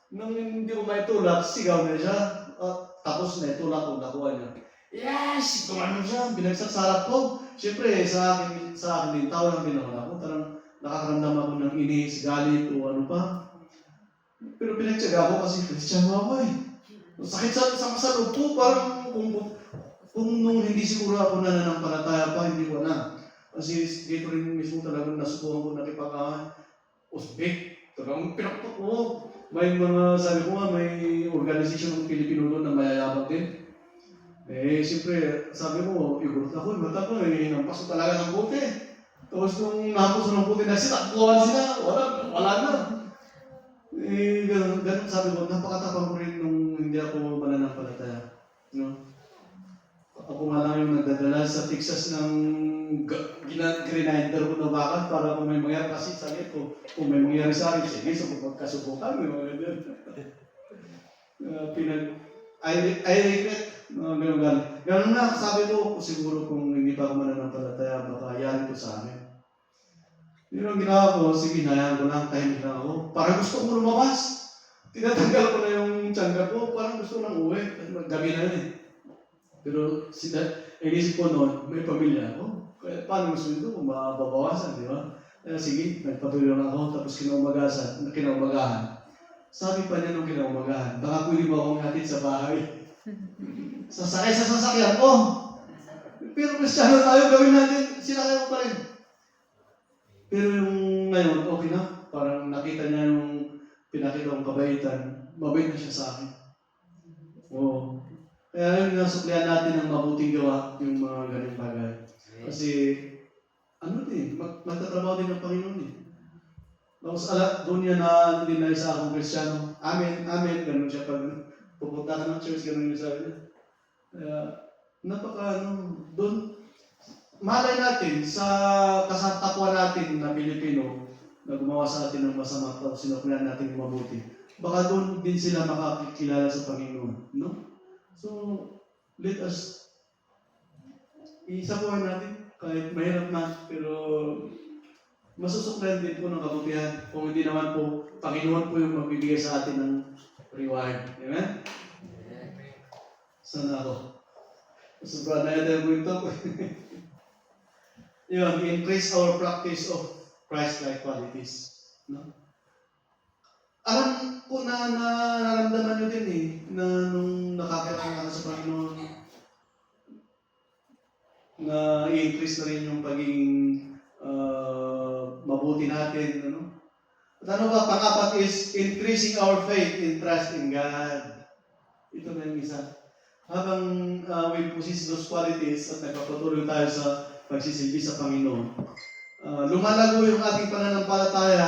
Nung hindi ko maitulak, sigaw na siya. At tapos naitulak ko, nakuha niya. Yes! Gumano siya, binagsak sa harap ko. Siyempre, sa akin din, tao lang din naman ako. Tarang nakakaramdam ako ng inis, galit, o ano pa. Pero pinagtsaga ako kasi Christian ako eh. Sakit sa loob ko, parang kung nung hindi siguro ako nananampalataya pa, hindi ko na. Kasi dito rin mismo talagang nasubukan ko nakipag-Uzbek. Talagang pinakpak ko. May mga, sabi ko nga, may organisasyon ng Pilipino doon na mayayabang din. Eh, siyempre, sabi mo, igurot ako, mata ko, hinampas ko talaga ng buti. Tapos nung napos ng buti na sitakbuhan sila, wala na. Eh, ganun sabi ko, napakatapang ko rin nung hindi ako mananampalataya. No? Ako nga lang yung nagdadala sa Texas ng grinder ko na bakit para kung may mangyari kasi sabi ko, kung may mangyari sa akin, sige, so magkasubukan, may mga ganyan. I regret. Ganun na, sabi ko, siguro kung hindi pa ako mananampalataya, baka yari ko sa amin. Yun ang ginawa ko, sige, nayaan ko lang, tahimik lang ako. Parang gusto ko lumabas. Tinatanggal ko na yung tiyaga ko, parang gusto ko lang uwi. Gabi na yun eh. Pero inisip ko noon, may pamilya ako. Kaya paano gusto nito kung mababawasan, di ba? Kaya sige, nagpatuloy lang ako, tapos kinaumagahan. Sabi pa niya nung kinaumagahan, baka pwede mo akong hatid sa bahay. Sasakay sa sasakyan ko. Pero Kristiyano tayo, gawin natin, sinakay ko pa rin. Pero yung ngayon, okay na. Parang nakita niya yung pinakita kong kabaitan, mabait na siya sa akin. Oo. Kaya yung nasuklihan natin ng mabuting gawa, yung mga ganyung bagay. Kasi, ano din, magtatrabaho din ng Panginoon eh. Tapos doon niya na din na isa akong Kristiyano. Amen, amen, ganun siya pag pupunta ka ng church, ganun yung sabi niya. Kaya, doon, malay natin sa kasatapwa natin na Pilipino na gumawa sa atin ng masama at sinuklihan natin yung mabuti. Baka doon din sila makakilala sa Panginoon. No? So, let us isabuhan natin kahit mahirap na, pero masusuklayan din po ng kabutihan. Kung hindi naman po, Panginoon po yung magbibigay sa atin ng reward. Amen? Sana ako. Sobrang na-edel mo ito. Yun, increase our practice of Christ-like qualities. No? Alam ko na nararamdaman nyo din eh, na nung nakakilala ka sa Panginoon, na i-increase na rin yung pagiging mabuti natin. Ano? At ano ba, pang-apat is increasing our faith in trust in God. Ito na yung isa. Habang we possess those qualities at nagpapatuloy tayo sa pagsisilbi sa Panginoon, lumalago yung ating pananampalataya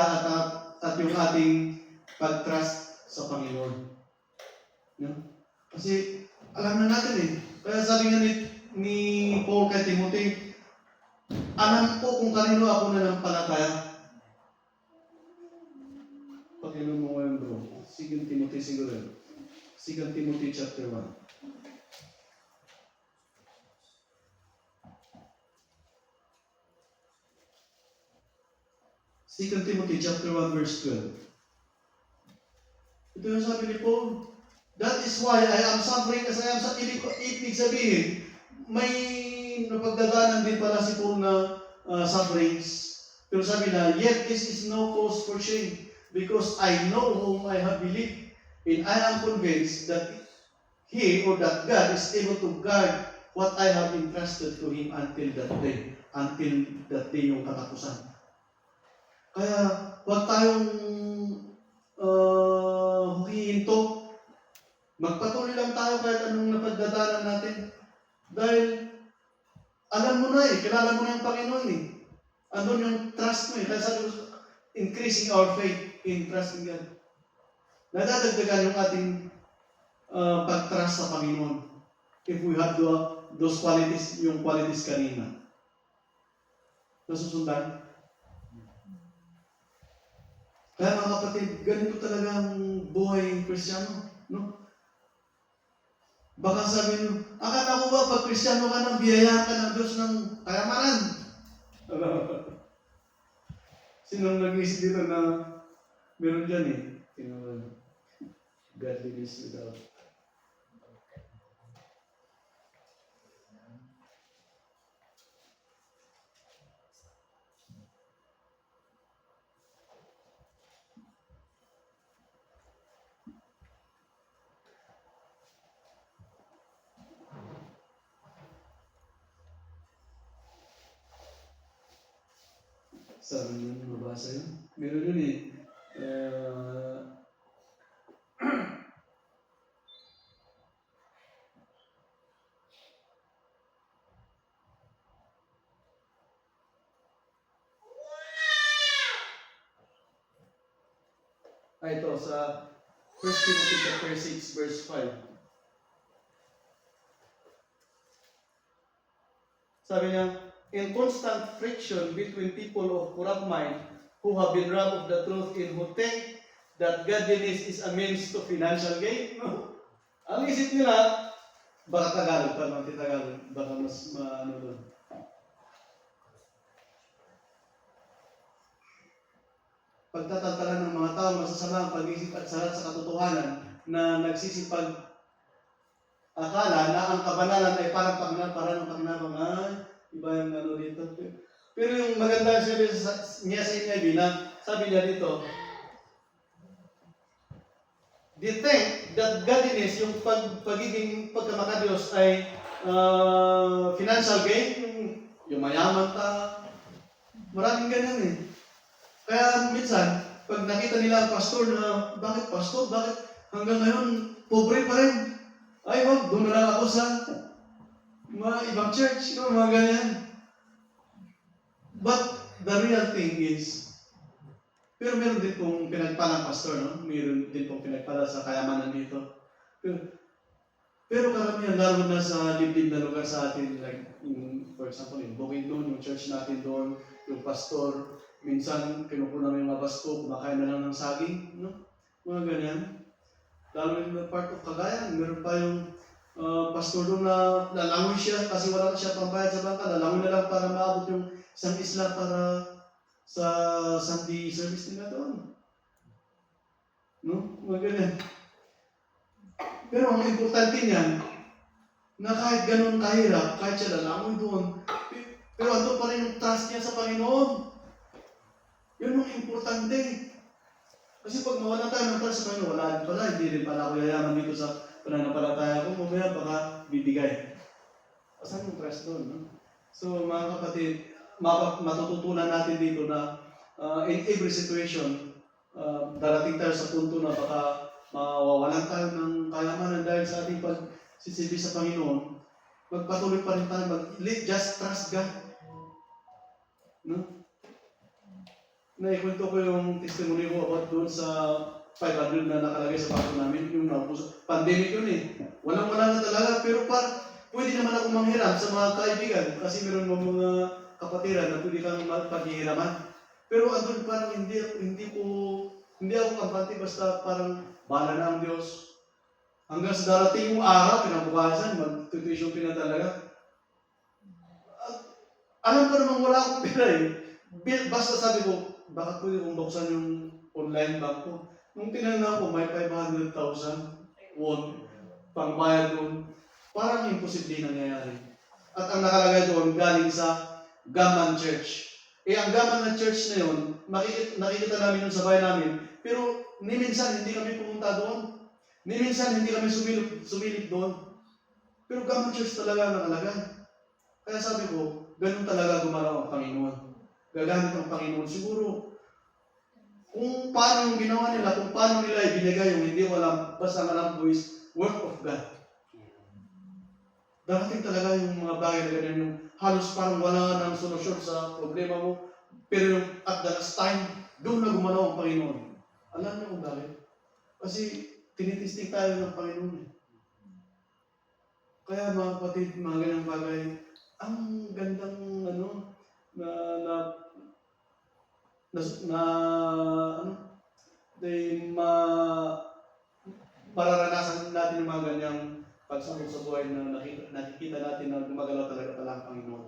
at yung ating pag-trust sa Panginoon. Yeah? Kasi alam na natin eh. Kaya sabi nga ni Paul kay Timothy, alam ko kung kanino ako nanampalataya. Pakinom mo ngayon bro. 2 Timothy siguro. 2 Timothy chapter 1. 2 Timothy chapter 1 verse 12. Ito yung sabi ni Paul. That is why I am suffering as I am sa ibig sabihin, may napagdadaanan din pala si Paul na sufferings. Pero sabi na, yet this is no cause for shame, because I know whom I have believed, and I am convinced that He or that God is able to guard what I have entrusted to Him until that day yung katapusan. Kaya, huwag tayong humihinto. Magpatuloy lang tayo kahit anong napagdadaanan natin. Dahil, alam mo na kilala mo na yung Panginoon eh. Andun yung trust mo eh. Kaya sabi ko, increasing our faith in trust in God. Nadadagdagan yung ating pag-trust sa Panginoon. If we have those qualities, yung qualities kanina. Nasusundan? Kaya mga kapatid, ganito talaga ang buhay Kristiyano. No? Baka sabi nyo, akala ko ba pag Kristiyano ka nang biyayahan ka ng Diyos ng kayamanan? Sinong nag-isip dito na meron dyan eh? Tingnan mo. Godliness without. Saan yun mabasa yun? Meron yun eh. Ito sa 1 Timothy chapter 6 verse 5. Sabi niya, in constant friction between people of corrupt mind who have been robbed of the truth in who think that godliness is a means to financial gain. No? Ang isip nila, baka Tagalog pa, mga Tagalog, baka mas maano doon. Pagtatantalan ng mga tao, masasama ang pag-isip at salat sa katotohanan na nagsisipag akala na ang kabanalan ay parang pakinabang ay iba yung ano dito. Pero yung maganda niya sa NIV na sabi niya dito, they think that godliness, yung pagiging pagkamakadiyos ay financial gain, yung mayaman ka, maraming ganyan eh. Kaya minsan, pag nakita nila ang pastor na, bakit pastor? Bakit hanggang ngayon, pobre pa rin? Ay, wag, doon na lang ako sa mga ibang church, mga ganyan. But the real thing is, pero meron din pong pinagpalang pastor, no? Meron din pong pinagpala sa kayamanan dito. Pero karamihan, lalo na sa liblib na lugar sa atin, like, for example, in Bukidnon, yung church natin doon, yung pastor, minsan kinukuha namin yung mga basto, kumakain na lang ng saging, no? Mga ganyan. Lalo na part of Cagayan, meron pa yung pastor doon na lalangoy siya kasi wala na siya pambayad sa bangka, lalangoy na lang para maabot yung isang isla para sa Sunday service nila doon. No? Mga ganyan. Pero ang importante niyan, na kahit ganun kahirap, kahit siya lalangoy doon, pero ando pa rin yung trust niya sa Panginoon. Yun ang importante. Kasi pag mawala tayo ng trust sa Panginoon, wala din pala, hindi rin pala ako yayaman dito sa pananampalataya ko, mamaya baka bibigay. Asan yung trust doon? No? So mga kapatid, matututunan natin dito na in every situation, darating tayo sa punto na baka mawawalan tayo ng kayamanan dahil sa ating pagsisibi sa Panginoon, magpatuloy pa rin tayo, just trust God. No? Naikwento ko yung testimony ko about doon sa 500 na nakalagay sa bago namin, yung pandemic yun eh. Walang-wala na talaga, pero pwede naman ako manghiram sa mga kaibigan kasi meron mga kapatiran na pwede kang paghihiraman. Pero andun parang hindi ako kampante basta parang bala na ang Diyos. Hanggang sa darating yung araw, pinabukasan, mag-tuition na talaga. Alam ko namang wala akong pera eh. Basta sabi ko, bakit pwede kong buksan yung online bank ko? Nung tinanong ko, may 500,000 won pangbayad doon. Parang imposible nangyayari. At ang nakalagay doon, galing sa Gaman Church. Ang Gaman na church na yun, nakikita namin yun sa bahay namin, pero ni minsan hindi kami pumunta doon. Ni minsan hindi kami sumilip doon. Pero Gaman Church talaga nakalagay. Kaya sabi ko, ganun talaga gumalaw ang Panginoon. Gagamit ang Panginoon. Siguro, kung paano yung ginawa nila, kung paano nila ibinigay yung hindi walang basta alam ko is work of God. Darating talaga yung mga bagay na ganyan, yung halos parang wala nang solusyon sa problema mo, pero yung at the last time, doon na gumalaw ang Panginoon. Alam niyo kung bakit? Kasi tinitisting tayo ng Panginoon eh. Kaya mga kapatid, mga ganyang bagay, ang gandang mararanasan natin yung mga ganyang pagsubok sa buhay na nakikita natin na gumagalaw talaga pala ang Panginoon.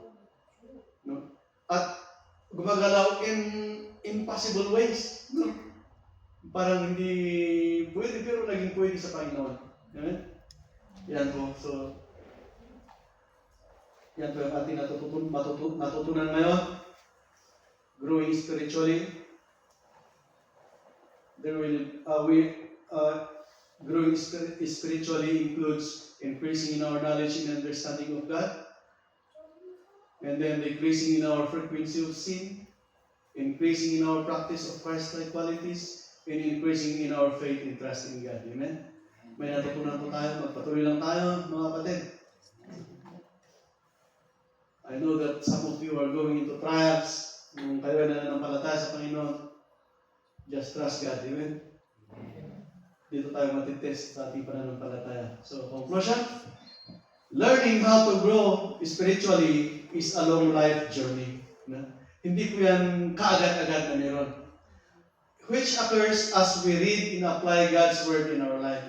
No? At gumagalaw in impossible ways. No? Parang hindi pwede, pero naging pwede sa Panginoon. Amen? Yan po. So, yan po yung ating natutunan ngayon. Growing spiritually. Growing spiritually includes increasing in our knowledge and understanding of God, and then decreasing in our frequency of sin, increasing in our practice of Christ-like qualities, and increasing in our faith and trust in God. Amen? May natutunan po tayo. Magpatuloy lang tayo, mga kapatid. I know that some of you are going into trials. Kung kayo na nanampalataya sa Panginoon, just trust God. Amen? Dito tayo matitest sa ating pananampalataya. So, conclusion, learning how to grow spiritually is a long life journey. Na? Hindi po yan kaagad-agad na meron. Which occurs as we read and apply God's Word in our life.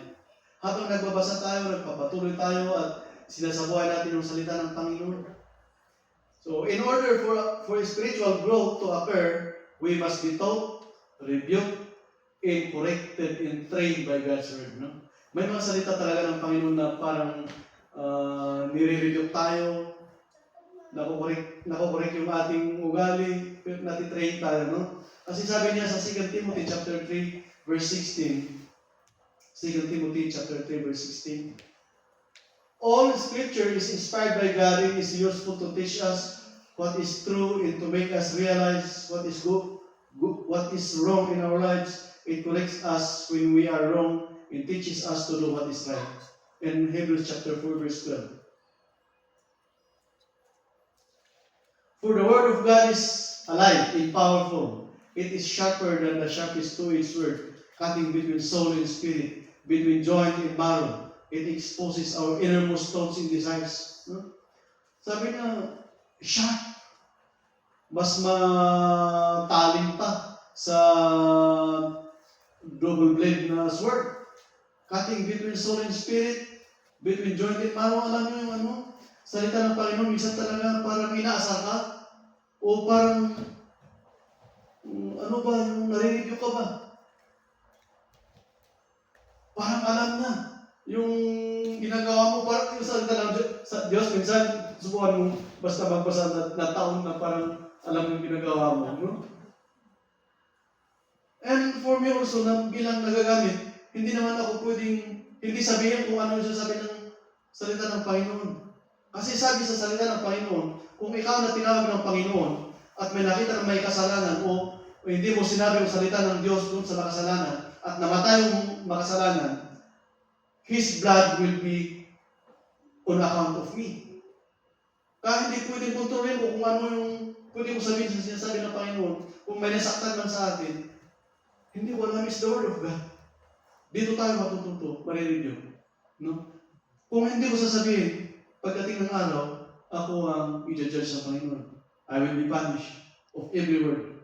Habang nagbabasa tayo, nagpapatuloy tayo at sinasabuhay natin yung salita ng Panginoon. So, in order for spiritual growth to occur, we must be taught, rebuked, and corrected and trained by God's Word. No? May mga salita talaga ng Panginoon na parang nire-rebuke tayo, nakokorek yung ating ugali, natitrain tayo. No? Kasi sabi niya sa 2 Timothy chapter 3, verse 16, 2 Timothy chapter 3, verse 16, all Scripture is inspired by God and is useful to teach us what is true and to make us realize what is good, what is wrong in our lives. It corrects us when we are wrong and teaches us to do what is right. In Hebrews chapter 4, verse 12. For the word of God is alive and powerful. It is sharper than the sharpest two-edged sword, cutting between soul and spirit, between joint and marrow. It exposes our innermost thoughts and desires. No? Sabi niya, sharp. Mas matalim pa sa double blade na sword. Cutting between soul and spirit, between joint and marrow. Alam niyo yung salita ng Panginoon, minsan talaga parang inaasar ka, o parang, yung nare-review ka ba? Parang alam na. Yung ginagawa mo, parang yung salita ng Diyos, minsan, subukan mo, basta magbasa na taon na parang alam yung ginagawa mo. No? And for me also, na bilang nagagamit, hindi naman ako pwedeng, hindi sabihin kung ano yung sasabi ng salita ng Panginoon. Kasi sabi sa salita ng Panginoon, kung ikaw na tinawag ng Panginoon, at may nakita na may kasalanan, o hindi mo sinabi yung salita ng Diyos doon sa makasalanan, at namatay yung makasalanan, His blood will be on account of me. Kaya hindi pwedeng kontrolin ko kung ano yung pwede mo sabihin sa sinasabi ng Panginoon, kung may nasaktan man sa atin, hindi, wala is the Word of God. Dito tayo matututo, marinig. No? Kung hindi ko sasabihin, pagdating ng araw, ako ang i-judge ng Panginoon. I will be punished of every word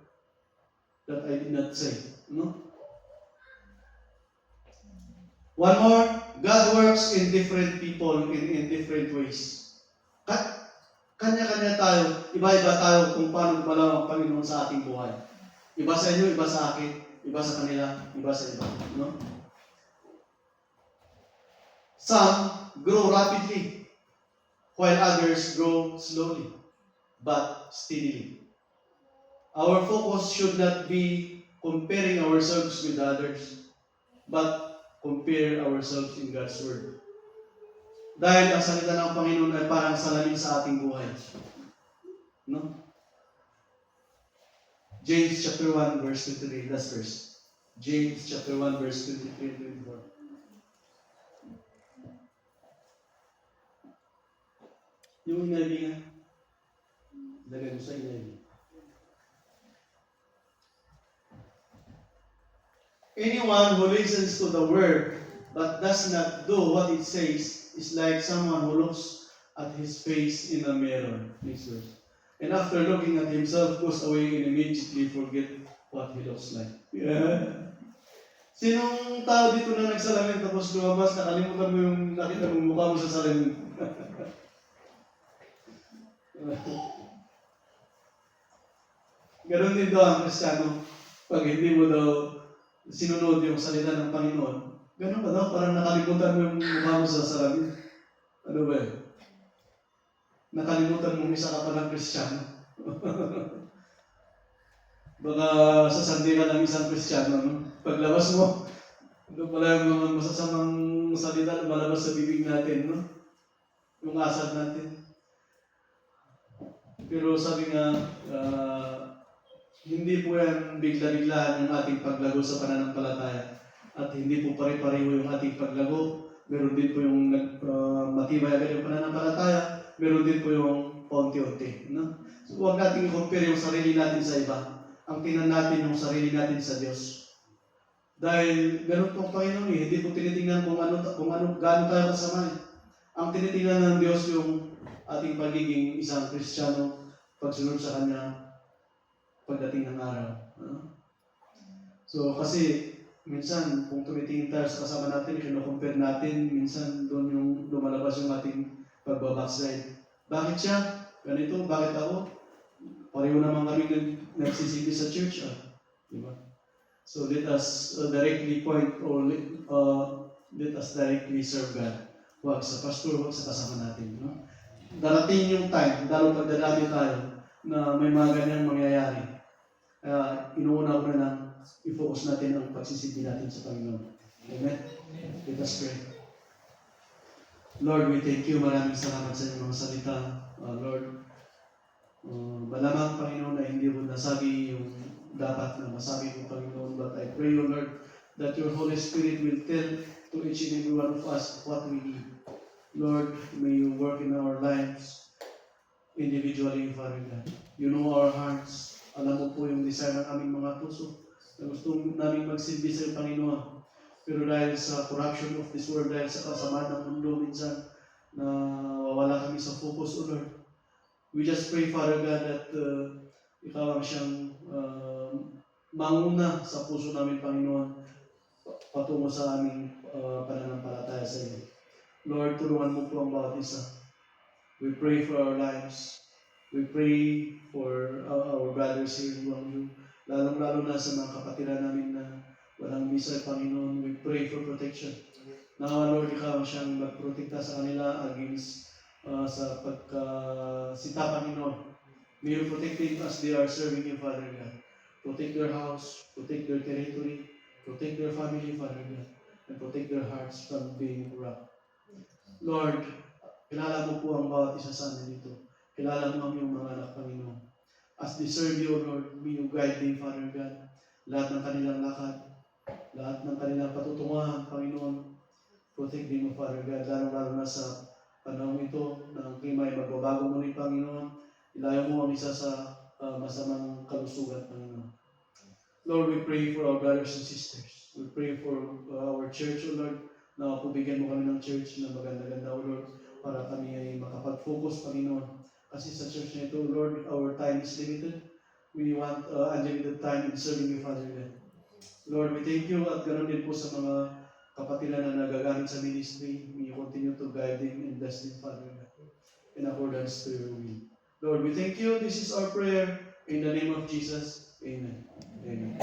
that I did not say. No? One more, God works in different people in different ways. Kanya-kanya tayo, iba-iba tayo kung paano gumalaw ang Panginoon sa ating buhay. Iba sa inyo, iba sa akin, iba sa kanila, iba sa iba. No? Some grow rapidly, while others grow slowly, but steadily. Our focus should not be comparing ourselves with others, but compare ourselves in God's Word. Dahil ang salita ng Panginoon ay parang salamin sa ating buhay. No? James chapter 1 verse 23, last verse. James chapter 1 verse 23 and 24. Yung inabi nga, lagay mo sa inabi. Anyone who listens to the word but does not do what it says is like someone who looks at his face in a mirror. Next verse. And after looking at himself, goes away and immediately forget what he looks like. Yeah. Sinong tao dito na nagsalamin tapos lumabas, nakalimutan mo yung nakita mong mukha mo sa salamin? Ganon din daw ang Kristiyano. Pag hindi mo daw sinunod yung salita ng Panginoon, ganon ba daw? Parang nakalimutan mo yung mukha mo sa salamin. Ano ba yun? Nakalimutan mo isa ka palang Kristiyano. Baka sasandi ka ng isang Kristiyano, no? Paglabas mo, doon pala yung mga masasamang salita na malabas sa bibig natin, no? Yung asal natin. Pero sabi nga, hindi po yan bigla-biglaan yung ating paglago sa pananampalataya. At hindi po pare-pareho yung ating paglago. Meron din po yung matibay agad yung pananampalataya. Meron din po yung paunti-unti. No? So, huwag natin i-compare yung sarili natin sa iba. Ang tingnan natin yung sarili natin sa Diyos. Dahil ganun po ang Panginoon hindi po tinitingnan kung gaano tayo kasama. Ang tinitingnan ng Diyos yung ating pagiging isang Kristiyano, pagsunod sa Kanya, pagdating ng araw. So, kasi, minsan, kung tumitingin tayo sa kasama natin, kino-compare natin, minsan doon yung lumalabas yung ating pagbabackslide. Bakit siya? Ganito, bakit ako? Pareho naman kami nagsisilbi sa church. Diba? So, let us directly point or let us directly serve God. Huwag sa pastor, huwag sa kasama natin. No? Darating yung time, lalo pagdadami tayo, na may mga ganyang mangyayari. Inuuna ko na lang, i-focus natin ang pagsisilbi natin sa Panginoon. Amen? Let us pray. Lord, we thank you. Maraming salamat sa inyong mga salita. Lord, malamang Panginoon na hindi mo nasabi yung dapat na masabi ko, Panginoon. But I pray, O Lord, that your Holy Spirit will tell to each and every one of us what we need. Lord, may you work in our lives individually, Father God. You know our hearts. Alam mo po yung desire ng aming mga puso na gusto namin magsilbi sa Panginoon. Pero dahil sa corruption of this world, dahil sa kasamaan ng mundo minsan, na wawala kami sa focus, O Lord. We just pray, Father God, that ikaw ang siyang manguna sa puso namin, Panginoon, patungo sa aming pananampalataya sa iyo. Lord, tulungan mo po ang bawat isa. We pray for our lives. We pray for our brothers here in Guangzhou, lalong-lalo na sa mga kapatiran namin na walang visa, Panginoon. We pray for protection. Nawa, Lord, ikaw ang siyang magprotekta sa kanila against sa pagkasita, Panginoon. May you protect them as they are serving you, Father God. Protect their house, protect their territory, protect their family, Father God, and protect their hearts from being corrupt. Lord, kilala mo po ang bawat isa sa amin dito. Kilala mo ang iyong mga anak, Panginoon. As they serve you, Lord, may you guide them, Father God. Lahat ng kanilang lakad, lahat ng kanilang patutunguhan, Panginoon, protect them, Father God, lalo na sa panahon ito na ang klima ay magbabago muli, Panginoon. Ilayo mo ang isa sa masamang kalusugan, Panginoon. Lord, we pray for our brothers and sisters. We pray for our church, O Lord, na pabigyan mo kami ng church na maganda-ganda, O Lord, para kami ay makapag-focus, Panginoon. Kasi sa church na ito, Lord, our time is limited. We want unlimited time in serving you, Father God. Lord, we thank you at ganoon din po sa mga kapatiran na nagagamit sa ministry. We continue to guide them and bless them, Father God, in accordance to your will. Lord, we thank you. This is our prayer. In the name of Jesus. Amen. Amen.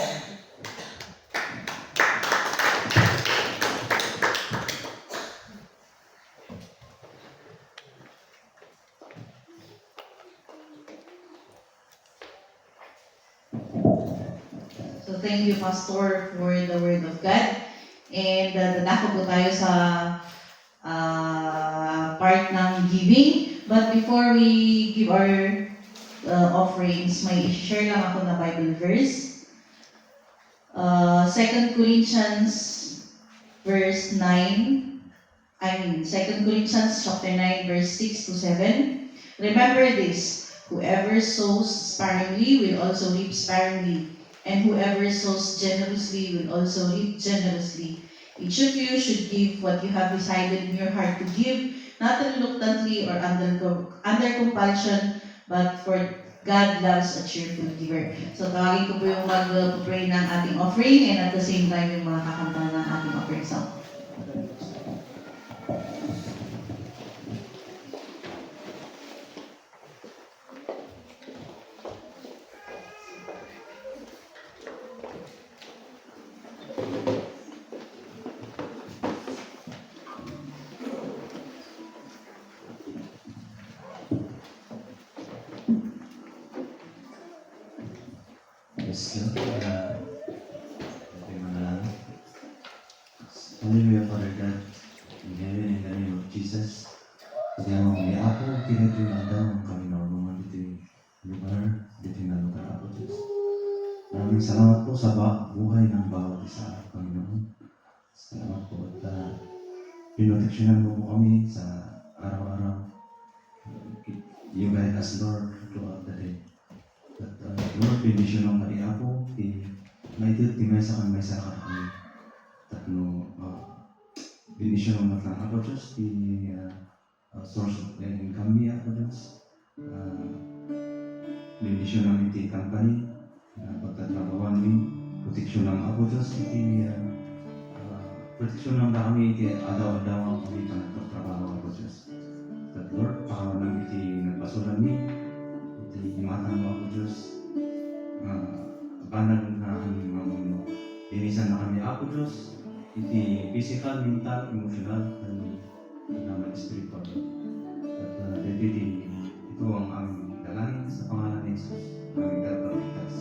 So thank you, Pastor, for the Word of God. And dadako po tayo sa part ng giving. But before we give our offerings, may i-share lang ako na Bible verse. 2 Corinthians verse 9. 2 Corinthians chapter 9 verse 6 to 7. Remember this, whoever sows sparingly will also reap sparingly, and whoever sows generously will also reap generously. Each of you should give what you have decided in your heart to give, not reluctantly or under compulsion, but for God loves a cheerful giver. So tawagin ko po yung mag-pray ng ating offering, and at the same time yung mga kakanta ng ating offering song. Hallelujah, Father God. In heaven, in the name of Jesus. Kaya mga ako, kinito yung Adam, kami na mga dito lugar, dito na lugar ako, Diyos. Maraming salamat po sa buhay ng bawat isa, Panginoon. Salamat po at pinoteksyonan mo po kami sa araw-araw. You guide us, Lord, throughout the day. At Lord, bendisyon ng Maria po, may sa kami sa kami. Tatlo, bendisyon ng matlang ako, Diyos, source of income niya ako, Diyos. Bendisyon ng iti company, pagtatrabawan ni, proteksyon ng ako, Diyos, proteksyon ng kami, iti adaw-adaw kami pa nagtatrabaho ako, Diyos. At Lord, pakawan ng iti nagpasulan ni, iti imatang mo ako, Diyos. Banal na kami mga mundo. Linisan na kami ako, Diyos. Iti physical, mental, emotional, naman spiritual. At ito ang aming dalangin sa pangalan ni Jesus. Aming dalaligtas.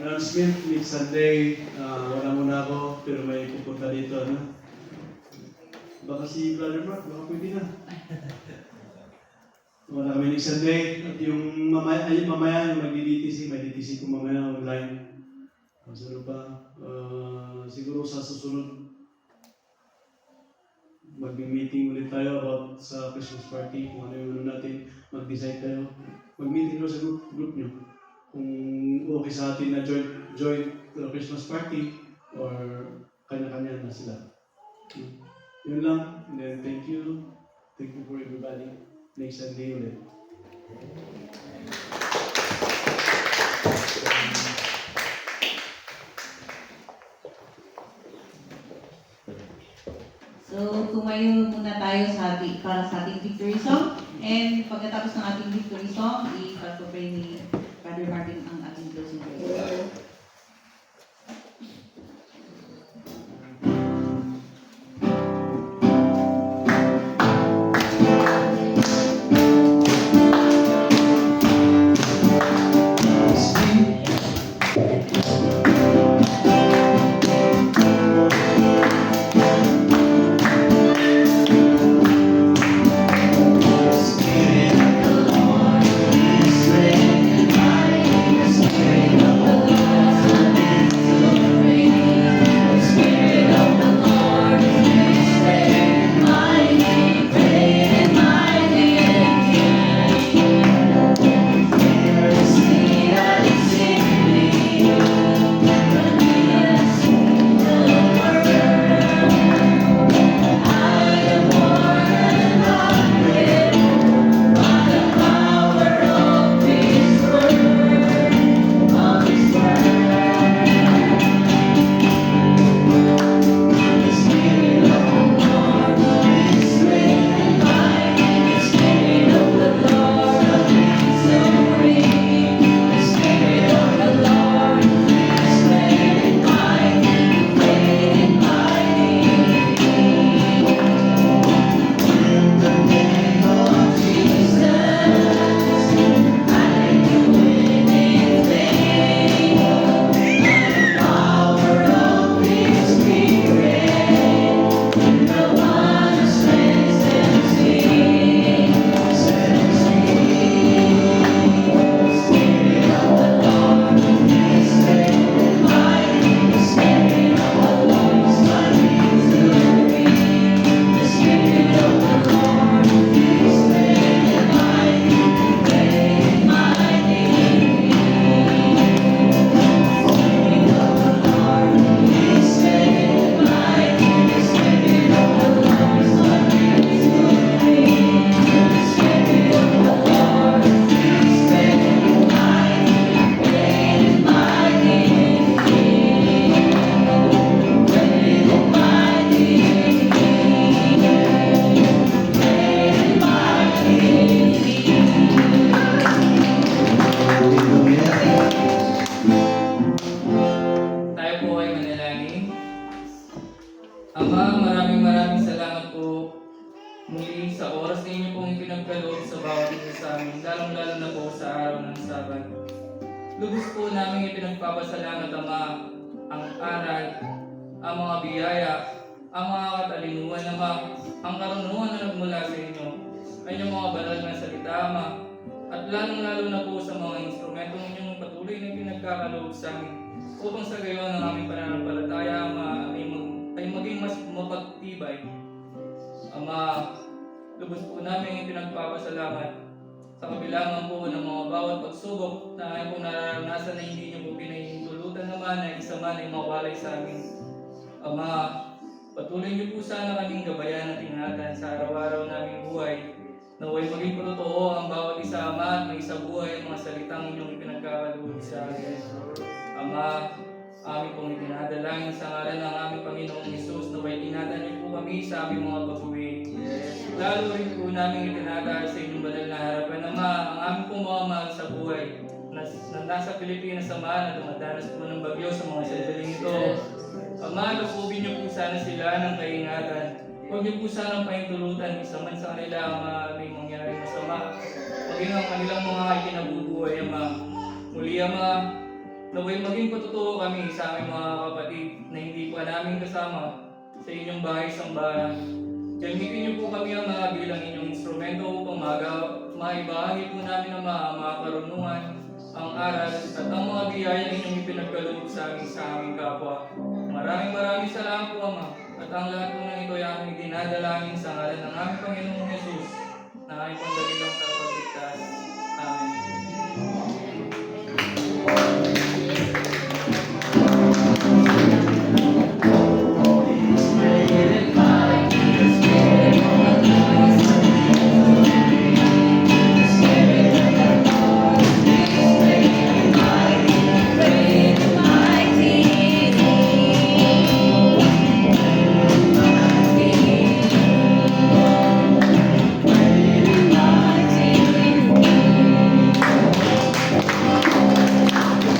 Announcement, next Sunday, wala muna ako, pero may pupunta dito, ano? Baka si Brother Mark, baka pwede na. Wala kami next Sunday, at yung mamaya yung magdi-DTC, may DTC ko mamaya online. Ano pa, siguro sa susunod, mag-meeting ulit tayo about sa Christmas party, kung ano yung ano natin, mag-decide tayo. Mag-meeting sa group nyo. Kung okay sa atin na join Christmas party or kanya-kanya na sila. Yun lang. And then thank you. Thank you for everybody. Next Sunday ulit. So, tumayo muna tayo para sa ating victory song. And pagkatapos ng ating victory song, ipag-pray ni Brother Martin ang ating closing prayer. Lubos po namin ipinagpapasalamat, Ama, ang aral, ang mga biyaya, ang mga katalinuhan, Ama, ang karunungan na nagmula sa inyo, ay inyong mga banal na salita, Ama, at lalong-lalo na po sa mga instrumentong inyong patuloy na pinagkakaloob sa amin, upang sa gayon ang aming pananampalataya, Ama, ay maging mas mapagtibay. Ama, lubos po namin ipinagpapasalamat sa kabilangan po ng mga bawat pagsubok na ay po nararanasan na hindi niyo po pinahihintulutan naman na isa man ay mawalay sa amin. Ama, patuloy niyo po sana kaming gabayan at ingatan sa araw-araw naming buhay. Naway maging totoo ang bawat isa, Ama, at may isa buhay ang mga salitang inyong ipinagkakaloob sa akin. Ama, aming pong itinadalangin sa ngalan ng aming Panginoong Hesus, naway ingatan niyo po kami sa aming mga pag-uwi. Lalo rin po namin itinataas sa inyong banal na harapan, Ama, ang aming pong mga mahal sa buhay na nasa Pilipinas, Ama, na dumadanas po ng bagyo sa mga sandaling ito. Ama, lupubin niyo po sana sila ng kaingatan. Huwag niyo po sana pahintulutan isa man sa kanila, Ama, may mangyari masama. Maging ang kanilang mga ikinabubuhay, Ama. Muli, Ama, Naway maging patotoo kami sa aming mga kapatid na hindi pa namin kasama sa inyong bahay-sambahan. Gamitin niyo po kami Ama bilang inyong instrumento upang maibahagi po namin ang mga karunungan, ang aral at ang mga biyaya inyong ipinagkaloob sa aming kapwa. Maraming salamat po Ama at ang lahat po ng ito ay aming dinadalangin sa ngalan ng aming Panginoon